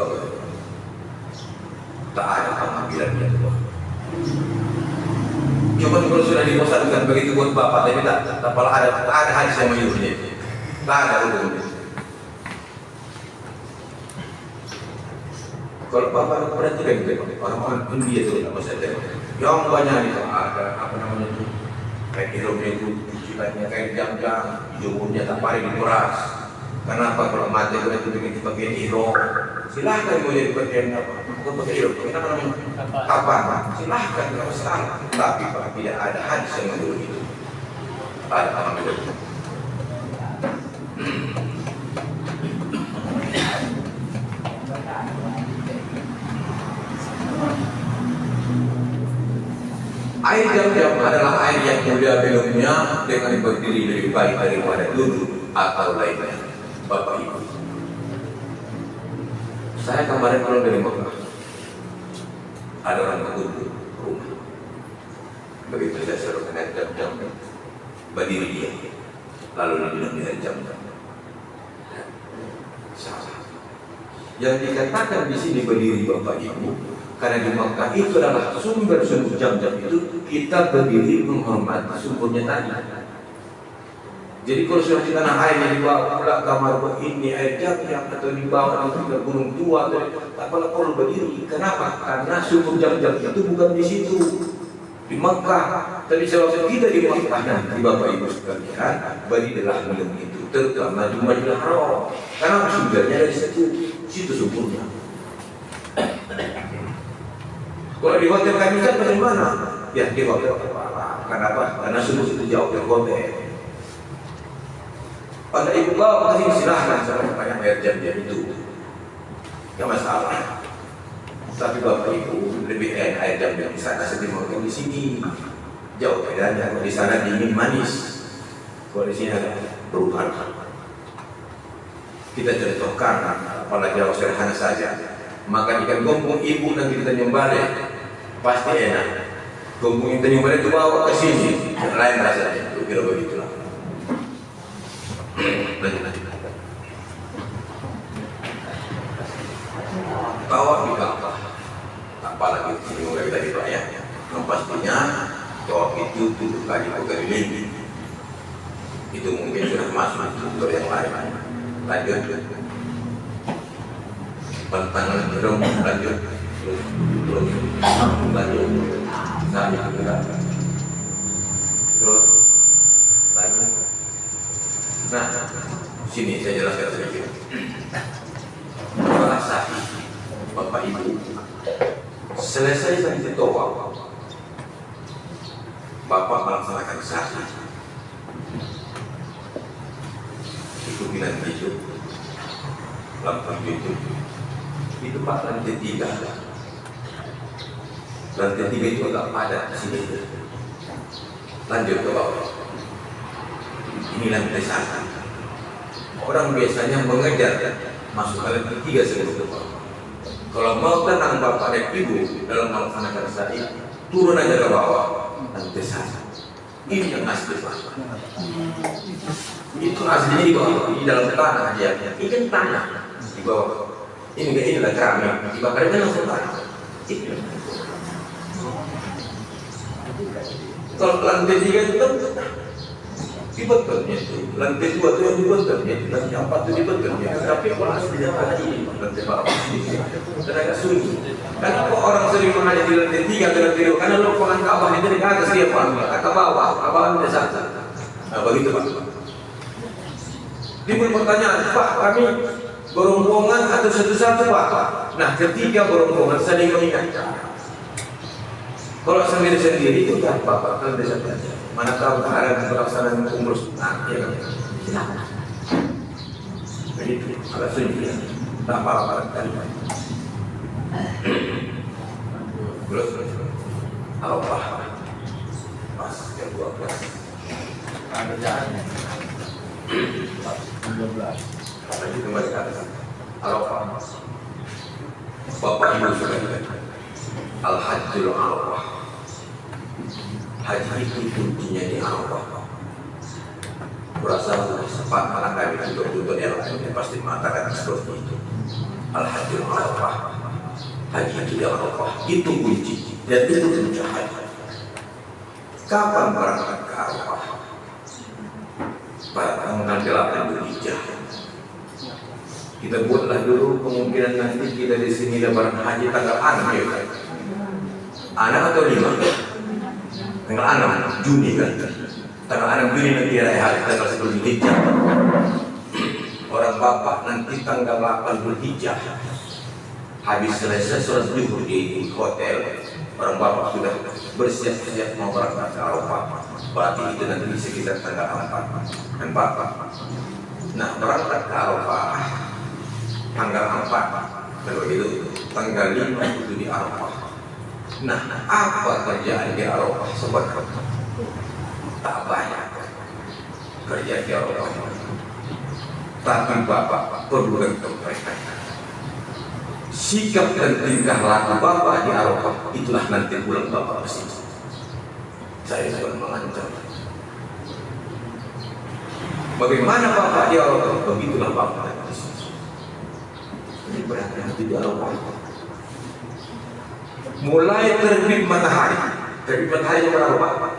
tak ada panggilannya itu. Cuma kalau sudah dibosankan begitu buat bapak, tapi tak ada hadis yang menyuruhnya. Tak ada hukumnya. Kalau bapak perhatikan orang-orang India itu nama saya yang banyak itu ada apa namanya itu kayak hidupnya itu cuciannya kayak Zam-Zam, jumurnya tak paling dikuras. Kenapa kalau mati itu bikin bagian hidung? Silahkan mau jadi bagian apa? Bukan pakai hidung, kenapa namanya? Kapan? Silahkan tidak masalah. Tapi Pak, tidak ada hadis yang menyuruh itu. Ada orang itu. Air Zam-Zam adalah air yang mudah minumnya dengan berdiri lebih baik daripada duduk atau lainnya. Bapak Ibu, saya kemarin pulang dari Mekah. Ada orang menunggu rumah. Begitu saya suruh air Zam-Zam, berdiri dia, lalu diminum air Zam-Zam. Yang dikatakan di sini berdiri Bapak Ibu, karena di Mekah itu adalah sumber Zam-Zam itu kita berdiri menghormati sumbernya tadi. Jadi kalau sudah di tanah air yang dibawa pula kamar ini air Zam-Zam atau dibawa ke gunung tua atau tak perlu berdiri. Kenapa? Karena sumber Zam-Zam itu bukan di situ, di Mekah. Tapi sebab kita di Mekah nanti Bapak Ibu sekalian berdirilah minum itu terutama di Masjidil Haram. Karena sumbernya dari situ sumbernya. Kalau di hotel kami kan bagaimana? Ya di hotel apa? Kenapa? Karena sumber itu jauh dari hotel. Pada ibu bawa kasih silahkan supaya air Zam-Zam itu nggak masalah. Tapi Bapak Ibu lebih enak air Zam-Zam di sana ketimbang di sini. Jauh bedanya. Kalau di sana dingin manis, kalau di sini ada perubahan. Kita contohkan, apalagi kalau sederhana saja. Makan ikan gombong ibu nanti kita nyembalik pasti enak. Gombong kita nyembalik itu bawa ke sini, lain rasanya. Itu kira begitulah. Tawaf di Ka'bah, apalagi di sini mulai dari banyak. Yang pastinya tawaf itu 7 kali berkeliling. Itu mungkin sudah masuk untuk yang lain. Lanjut. Tangan dorong, lanjut. Terus lanjut. Terus lanjut. Nah, sini saya jelaskan sedikit. Masalah sahih, Bapak Ibu, selesai dari tawaf, Bapak melaksanakan sahih. Itu bilang gitu, lampu itu Pak lantai 3. Lantai 3 itu agak padat di sini. Lanjut ke bawah. Ini lantai 1. Orang biasanya mengejar masuk ke lantai 3 sebelum ke bawah. Kalau mau tenang bapak dan ibu dalam melaksanakan syariat, turun aja ke bawah lantai 1. Ini yang asli Pak. Itu aslinya di bawah, di dalam tanah aja. Ini kan tanah di bawah. Ini adalah keramik, dibakarnya langsung tanah. Kalau lantai 3 itu kan dibetonnya itu, lantai 2 itu yang dibetonnya, lantai 4 itu dibetonnya. Tapi kalau aslinya tadi lantai bawah dan agak sunyi. Kenapa orang sering mengajar di lantai 3 ke lantai 2? Karena lompatan Ka'bah itu di atas dia Pak, ke bawah, Ka'bah desa. Nah begitu Pak. Timbul pertanyaan, Pak kami berrombongan atau satu-satu Pak? Nah ketika berrombongan saling mengingatkan. Kalau sendiri-sendiri itu kan Bapak kan desa saja. Mana tahu ada pelaksanaan umroh nah, ya kan? Begitu, agak sunyi ya. Tak apa-apa kali. Terus, apa? Pas yang 12. Ada jalannya. 12. Lagi kembali ke atas. Arafah. Bapak Ibu sudah dikatakan. Al-Hajjul Arafah. Haji itu kuncinya di Arafah. Kurasa sempat anak kami untuk yang lain pasti mengatakan seperti itu. Al-Hajjul Arafah. Haji itu di Arafah. Itu kunci dan itu kunci haji. Kapan berangkat ke Arafah? Pada tanggal 8 Dzulhijjah. Kita buatlah dulu kemungkinan nanti kita di sini lebaran haji tanggal 6 ya kan? 6 atau 5? Tanggal 6 Juni kan? Tanggal 6 Juni nanti hari hari tanggal 10 Dzulhijjah. Orang bapak nanti tanggal 8 Dzulhijjah habis selesai sholat zuhur di hotel, orang bapak sudah bersiap-siap mau berangkat ke Arafah. Berarti itu nanti di sekitar tanggal 4 dan 4. Nah berangkat ke Arafah tanggal 4, kalau itu tanggal 5 itu di Arafah. Nah apa kerjaan di Arafah sebenarnya? Tak banyak kerja di Arafah, tapi bapak perlu mereka. Sikap dan tingkah laku bapak di Arafah itulah nanti pulang bapak ke sini. Saya sudah mengancam. Bagaimana bapak di Arafah? Begitulah bapak di sini. Ini berhati-hati di Arafah. Mulai terbit matahari. Terbit matahari berapa Pak?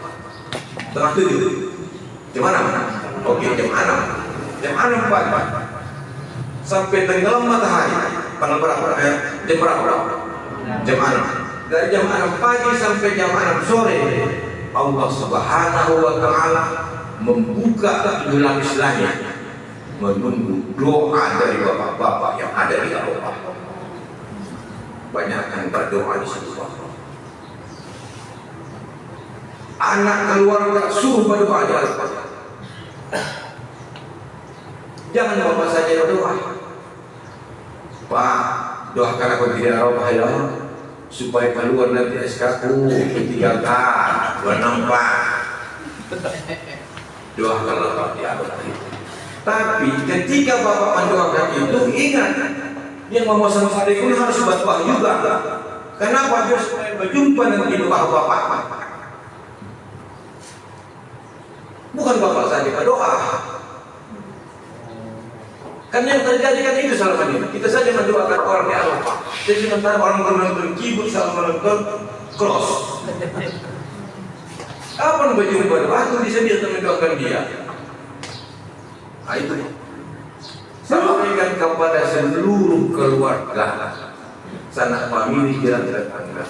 Tengah 7. Jam 6. Oke, jam 6. Jam 6 Pak. Sampai tenggelam matahari. Tanggal berapa? Jam berapa? Jam 6. Dari jam 6 pagi sampai jam 6 sore, Allah Subhanahu wa Ta'ala membuka lapis langit menunggu doa dari bapak-bapak yang ada di Arafah. Banyak yang berdoa di situ. Anak keluarga suruh berdoa di Arafah. Jangan bapak saja berdoa. Pak, doakan aku di Arafah ya, supaya keluar nanti SK-ku 3K 264. Doakanlah Pak di Arafah itu. Tapi ketika bapak mendoakan itu, ingat yang mau sama adikku harus berdoa juga. Kenapa? Biar supaya berjumpa dengan doa bapak. Bukan bapak saja berdoa. Kan yang terjadi kan itu selama ini. Kita saja mendoakan orang di Arafah. Jadi sementara orang menonton keyboard sama menonton cross. Kapan berjumpa? Waktu bisa dia mendoakan dia. Nah itu. Sampaikan kepada seluruh keluarga, sanak famili jiran tetangga.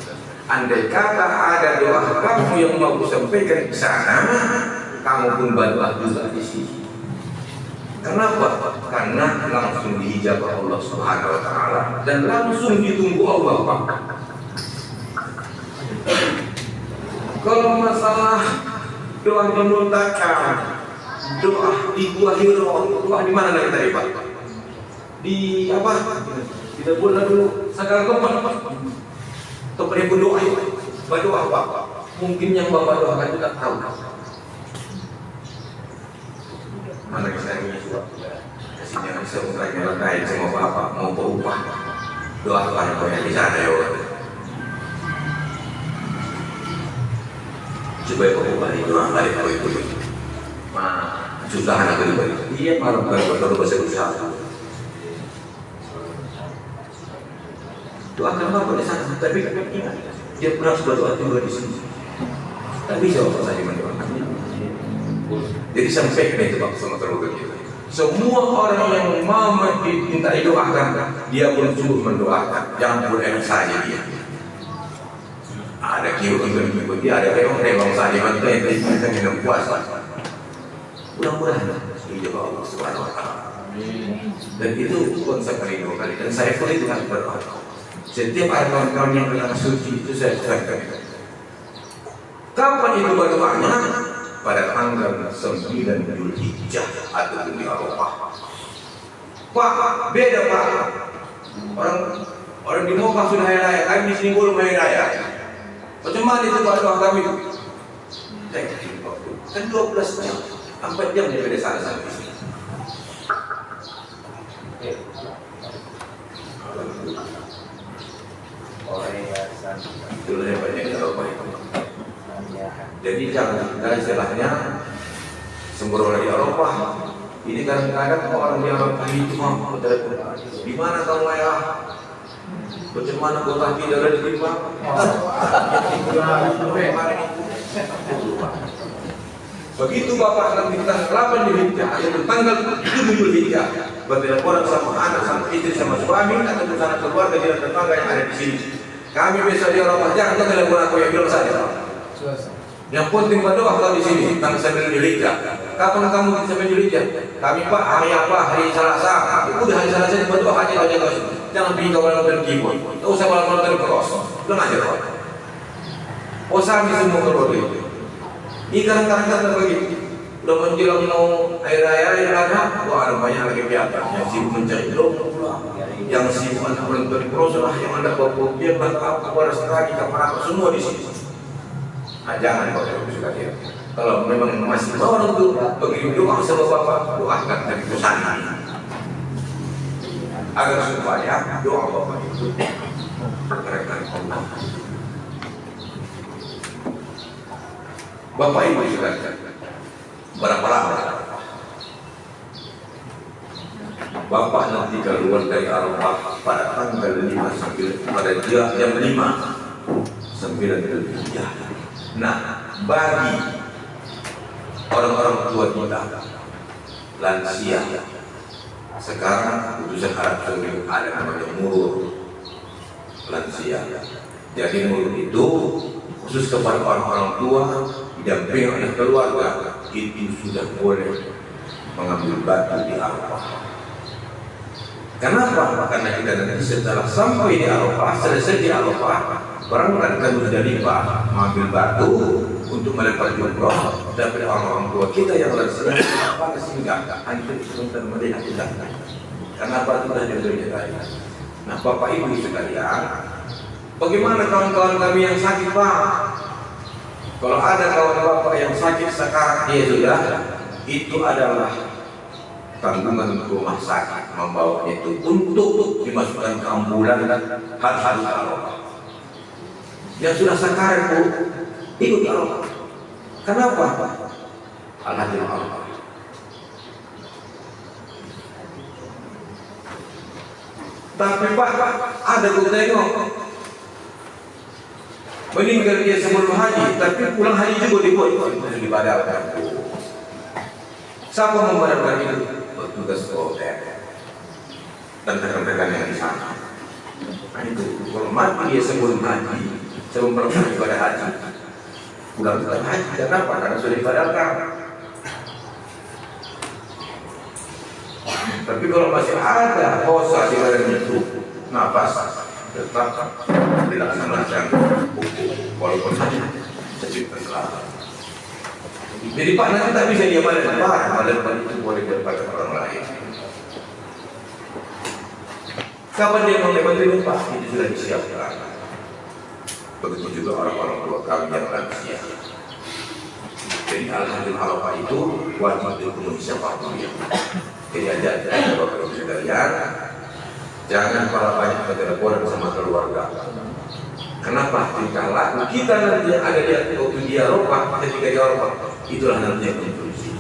Andai kata ada doa kamu yang mau sampaikan ke sana, kamu pun berdoa juga di sini. Kenapa? Karena langsung diijabah Allah Subhanahu wa Ta'ala dan langsung ditunggu Allah Pak. Kalau masalah doa dimultakan, doa di Gua Hiro, doa di mana lagi tadi Pak? Di apa? Kita buat dulu segala tempat. Tempat yang berdoa. berdoa apa? Mungkin yang Bapak doakan itu tak tahu. Mana saya punya surat kasihnya saya bertanya lain sama Bapak mau berubah doakan apa yang di sana ya. Supaya berubah itu balik itu. Susah anak itu. Iya malam kalau bahasa usaha. Doakan Bapak di sana, tapi ingat dia pernah berdoa juga di sini. Tapi siapa saja mendoakan. Jadi sampai itu Bapak sama terlalu kita. Semua orang yang mau minta didoakan, dia pun sungguh mendoakan. Jangan boleh saja dia. Ada kiu-kiu dia ada remong saja bantu yang kita minum puasa. Mudah-mudahan dijawab Allah Subhanahu Wa Taala. Dan itu konsep rindu kali. Dan saya pun itu kan berdoa. Setiap ada kawan-kawan yang kena suci itu saya serahkan. Kapan itu berdoanya? Pada tanggal 9 Zulhijjah atau di Arafah. Pak, beda Pak. Orang di Mekah sudah hari raya, kami di sini belum hari raya. Macam mana itu Pak doa kami? Saya kira kan 12 jam, 4 jam daripada sana sampai sini. Itulah yang banyak Arafah itu. Jadi jangan istilahnya sembrono di Arafah. Ini kadang-kadang orang di Arafah itu di mana kamu ya? Bagaimana kota tidak ada diterima? Begitu Bapak nanti tanggal 8 Zulhijjah, atau tanggal 7 Zulhijjah, berteleponan sama anak, sama istri, sama suami, atau sama keluarga dan tetangga yang ada di sini. Kami besok di Arafah, jangan telepon aku yang bilang saja. Yang penting berdoa kalau di sini tanggal 9 Zulhijjah. Kapan kamu sampai Zulhijjah? Kami Pak hari apa? Hari Selasa. Udah hari Selasa berdoa aja terus. Jangan pergi ke malam keyboard. Tak usah malam terus. Belum aja Pak. Osami semua keluar itu. Ini kadang-kadang begitu. Udah menjelang mau hari raya ada. Wah ada banyak lagi pihak yang sibuk mencari jodoh pula. Yang sibuk anak menonton prosolah yang ada bawa biar apa waras lagi kapal semua di sini. Nah, jangan kalau suka dia. Kalau memang masih mau untuk begitu doa sama Bapak, doakan dari sana agar supaya doa Bapak itu berkenan Allah. Bapak Ibu sekalian, berapa lama Bapak nanti keluar dari Arafah pada tanggal 5 sampai pada jam 5 9 Zulhijjah. Nah, bagi orang-orang tua kita, lansia, sekarang putusan Arab Saudi ada namanya murur lansia. Jadi murur itu khusus kepada orang-orang tua, didampingi oleh keluarga, itu sudah boleh mengambil batu di Arafah. Kenapa? Karena kita nanti setelah sampai di Arafah, selesai di Arafah, berangkat ke Muzdalifah mengambil batu untuk melempar jumroh daripada orang-orang tua kita yang lansia apa sehingga hancur sebentar melihat kita. Karena batu dah jumrohnya tadi. Nah, Bapak Ibu sekalian, bagaimana kawan-kawan kami yang sakit Pak? Kalau ada kawan Bapak yang sakit sekarang, ya sudah, itu adalah tanggungan rumah sakit membawanya itu untuk dimasukkan ke ambulan dan harus Arafah. Yang sudah sakarat pun ikut Arafah. Kenapa? Alhamdulillah. Tapi Pak, ada gue tengok meninggal dia sebelum haji, tapi pulang haji juga dibuat dibadalkan. Siapa membadalkan itu? Petugas hotel dan rekan-rekan yang di sana. Nah itu, kalau mati dia sebelum haji, sebelum melakukan ibadah haji, pulang setelah haji, kenapa? Karena sudah dibadalkan. Tapi kalau masih ada kosa di badan itu, nafas tetap dilaksanakan hukum walaupun hanya secipta selama. Jadi Pak nanti tak bisa dia badan itu boleh daripada orang lain. Kapan dia mau lewat itu Pak? Itu sudah disiapkan. Begitu juga orang-orang tua kami yang lansia. Jadi Al-Hajjul Arafah itu wajib dipenuhi siapapun ya. Jadi ajar Bapak Ibu sekalian, jangan pala banyak berteleponan sama keluarga. Kenapa? Dikala kita nanti ada di waktu di Arafah, ketika di Arafah, itulah nanti yang konklusi.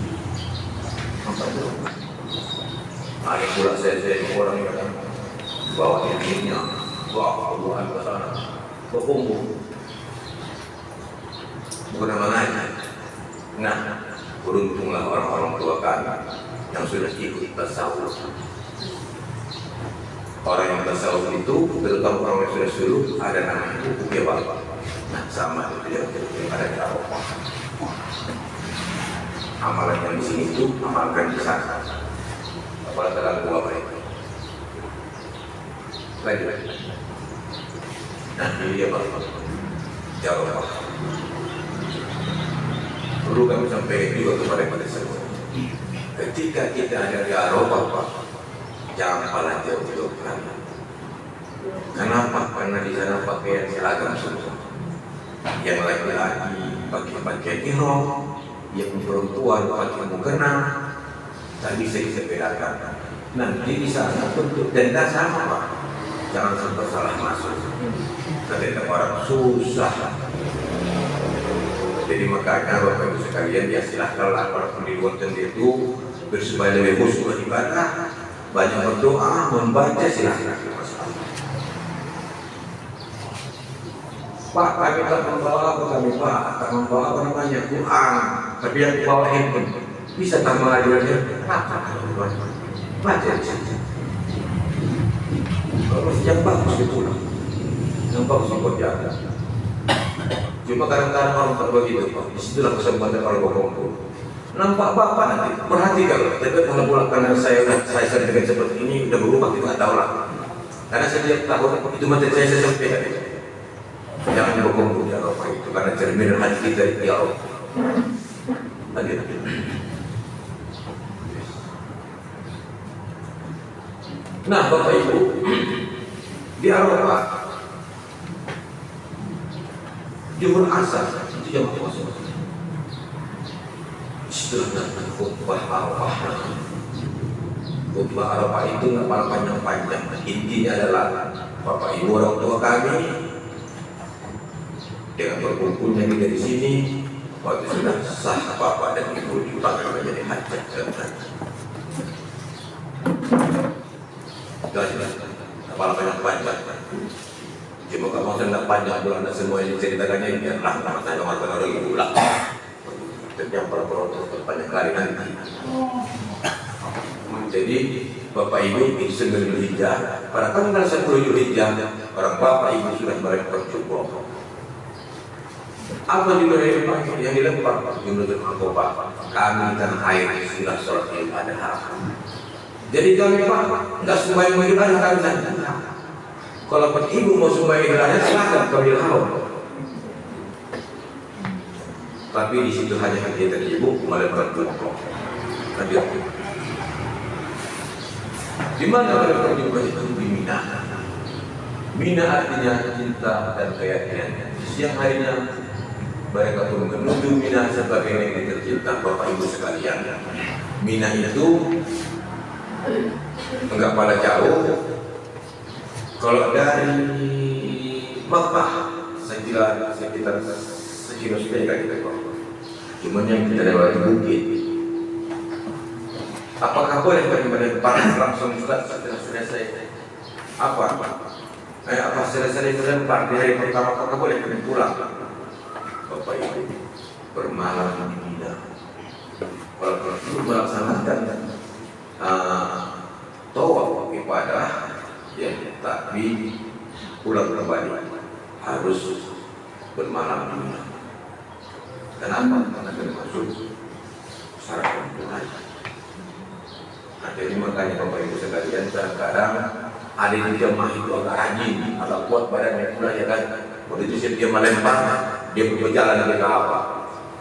Ada pula saya orang yang bawa ilmunya, wah Tuhan ke sana, berkumpul, bukan namanya. Nah, beruntunglah orang-orang tua kami yang sudah ikut tasawuf. Orang yang tasawuf itu, terutama orang yang sudah suruh, ada namanya ukewal. Nah, sama itu yang ada di Arafah. Amalan yang di sini itu amalkan di sana. Apalagi dalam dua itu. Lagi. Nah, ini dia Bapak. Jawab. Perlu kami sampaikan juga kepada semua. Ketika kita ada di Arafah, Pak, jangan pala jauh-jauh kami. Kenapa? Karena di sana pakaian seragam semua. Yang laki-laki pakai pakaian ihram, yang perempuan pakai mukena. Tak bisa bedakan. Nanti di sana bentuk denda sama, Pak. Jangan sampai salah masuk. Ketika orang susah. Jadi makanya Bapak Ibu sekalian, ya silahkanlah para pendidikan itu bersembah lebih khusyuk beribadah, banyak berdoa, membaca, silahkan. Pak, kami tak membawa apa kami Pak, tak membawa apa namanya Quran, tapi yang bawa handphone bisa tambah ajarannya. Baca saja. Kalau yang bagus itu, yang bagus itu jaga. Cuma kadang-kadang orang tak begitu Pak. Disitulah kesempatan orang berkumpul. Nampak Bapak nanti, perhatikan. Tapi kalau pulang karena saya sering dengan seperti ini udah berubah, kita tahu lah. Karena saya lihat tahu itu materi saya sampaikan. Jangan berkumpul di Arafah itu karena cerminan hati kita di Arafah. Lanjut. Nah, Bapak Ibu, di Arafah Juhur asar itu jam puasa. Setelah khutbah Arafah. Khutbah Arafah itu nggak panjang-panjang. Intinya adalah Bapak Ibu orang tua kami dengan berkumpulnya kita di sini, waktu sudah sah Bapak dan Ibu dipanggil menjadi hajat dan haji. Jelas, kepala panjang-panjang. Cuma kalau saya panjang bulan semua ini ceritakannya biarlah nama saya nomor orang ibu lah. Yang perlu banyak kali nanti. Jadi Bapak Ibu di 9 Zulhijjah, pada tanggal 10 Zulhijjah orang Bapak Ibu sudah melempar jumroh. Apa juga yang dilempar? Jumroh Aqabah. Kami tanah air sudah sholat Idul Adha. Jadi kami Pak nggak sembahyang Idul Adha kami saja. Kalau ibu mau sembahyang Idul Adha silakan kami lawan. Tapi di situ hanya kita ibu melempar jumroh. Lanjut. Di mana melempar jumroh itu? Di Mina. Mina artinya cinta dan keyakinan. Siang harinya mereka pun menuju Mina sebagai negeri tercinta. Bapak Ibu sekalian, Mina itu enggak pada jauh. Kalau dari Makkah sekitar sekilo setengah kita kok. Cuman yang kita lewati bukit. Apakah boleh kami melempar langsung setelah selesai? Apa selesai melempar di hari pertama? Apakah boleh kami pulang? Bapak Ibu bermalam di Mina. Kalau melaksanakan tawaf ibadah, ya, tapi pulang kembali harus bermalam di Mina. Kenapa? Karena termasuk syarat Tuhan. Nah, jadi makanya Bapak Ibu sekalian, kadang-kadang ada yang jemaah itu agak rajin, agak kuat badannya pula, ya kan. Waktu itu dia melempar, dia berjalan ke Ka'bah,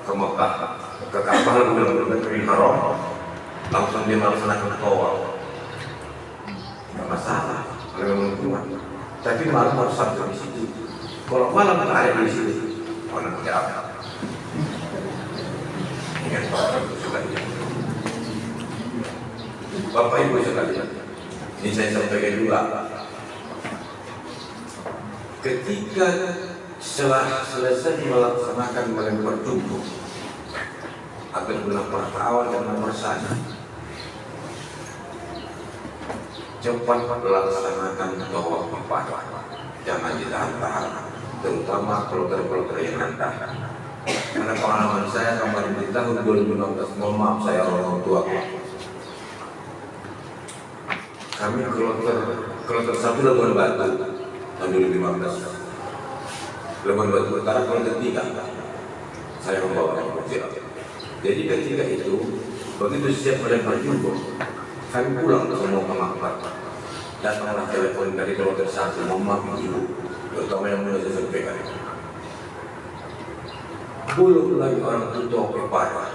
ke Mekah, ke Ka'bah lalu bilang haram, langsung dia melaksanakan tawaf. Tidak masalah, kalau memang kuat. Tapi malam harus sampai di situ. Kalau malam tak ada di situ, orang jawab. Ingat Bapak Ibu sekalian. Bapak Ibu sekalian, ini saya sampaikan juga. Ketika setelah selesai melaksanakan melempar jumbo akan melempar awal dan nomor satu, cepat laksanakan tawaf ifadah, jangan ditahan-tahan, terutama kloter-kloter yang nanti. Karena pengalaman saya kemarin di tahun 2016, mohon maaf saya orang tua, kami kloter satu Labuan Batu tahun 2015, Labuan Batu Utara kloter 3 saya membawa mobil. Jadi ketika itu begitu siap melempar jumbo, kami pulang semua ke Makbar. Datanglah telepon dari kloter 1, mohon maaf ibu, terutama yang mulai saya sampaikan. Belum lagi orang tutup ibadah,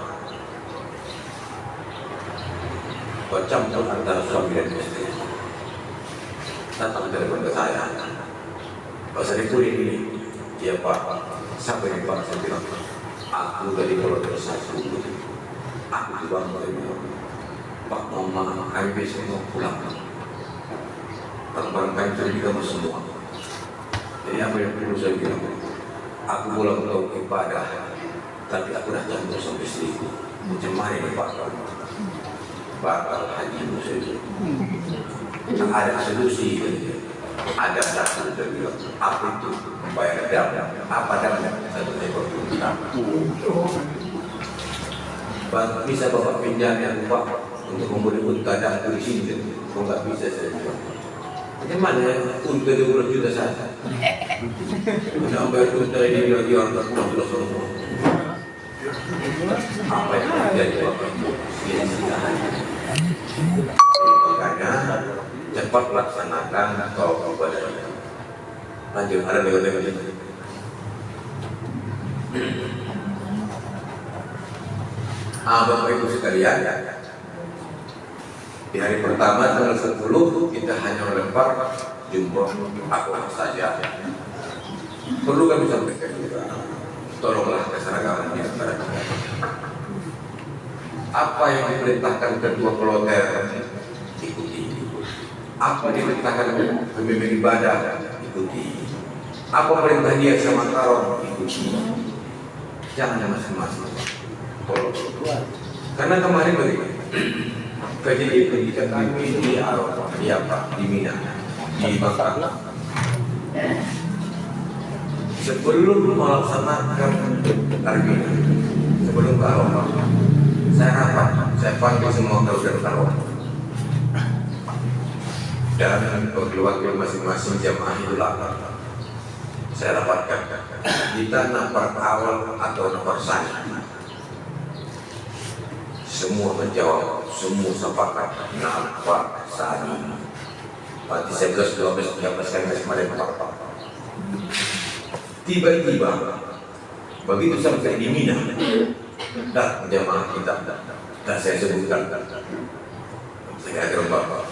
bercampur antara suami dan istri. Datang telepon ke saya, Pak Sarifudin ini, iya Pak, siapa ini Pak? Saya bilang, aku dari kloter 1, aku juga mau bilang, Pak Mama, kami besok mau pulang. Barang-barang kami sudah di kamar semua. Jadi apa yang perlu saya bilang? Aku pulang ke ibadah, tapi aku dah campur sama istriku. Macam mana ini Pak? Bakal haji saya. Ada solusi, ada satu saya bilang, apa itu membayar dam? Apa damnya? Satu ekor dam. Bisa Bapak pinjamnya Pak untuk membeli unta dan di sini? Kok nggak bisa saya bilang? Bagaimana unta 20 juta saja? Sampai unta ini lagi orang pulang sudah semua. Apa yang terjadi Bapak? Sia-sia. Makanya cepat laksanakan tawaf ibadah itu. Lanjut, ada lewat-lewat ini. Bapak Ibu sekalian, di hari pertama tanggal 10 kita hanya melempar jumbo apa saja. Perlu kami sampaikan juga, tolonglah keseragaman di antara kita. Apa yang diperintahkan kedua kloter ikuti. Apa diperintahkan pemimpin ibadah ikuti. Apa perintah dia sama karon ikuti. Jangan masing-masing. Karena kemarin bagaimana? Kejadian pendidikan kami di Arafah, di apa? Di Mina, di Makkah. Sebelum melaksanakan Arbina, sebelum ke Arafah, saya rapat, saya panggil semua kawan-kawan dan wakil-wakil masing-masing jamaah itu lapar. Saya rapatkan, kita nampak awal atau nomor sana. Semua menjawab, semua sepakat nampak saat ini. Berarti 11, 12, 13 kali kemarin nampak. Tiba-tiba, begitu sampai di Mina, dan jamaah kita, dan saya sebutkan, saya kira Bapak,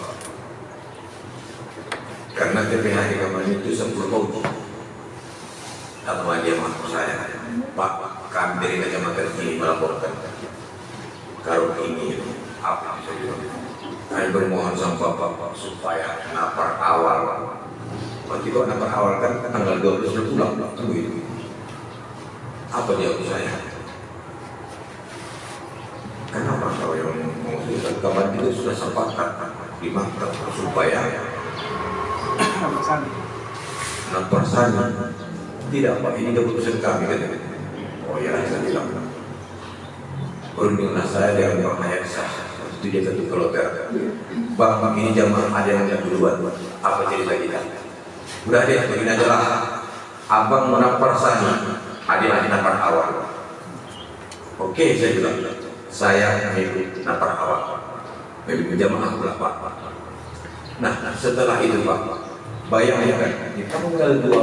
karena TPH kemarin itu 10 tahun. Sama jamaah saya, Pak, kami dari kecamatan ini melaporkan. Kalau ini apa bisa bilang? Kami bermohon sama Bapak supaya napar awal. Nanti kalau napar awal kan tanggal 12 sudah pulang, tunggu itu. Apa dia saya? Kenapa kalau yang mengusulkan kabar itu sudah sepakat di Makkah supaya napar sana? Tidak Pak, ini keputusan kami kan? Oh ya saya bilang. Berundinglah saya dengan Bang Hayat Sah. Itu dia satu kloter. Bang, ini jamaah ada yang duluan. Apa cerita kita? Udah deh, begini aja lah. Abang menapar sana, adik-adik napar awal. Oke, saya bilang. Saya mengikuti napar awal. Memimpin jamaah pula Pak. Nah, setelah itu Pak, bayangkan, di tanggal 20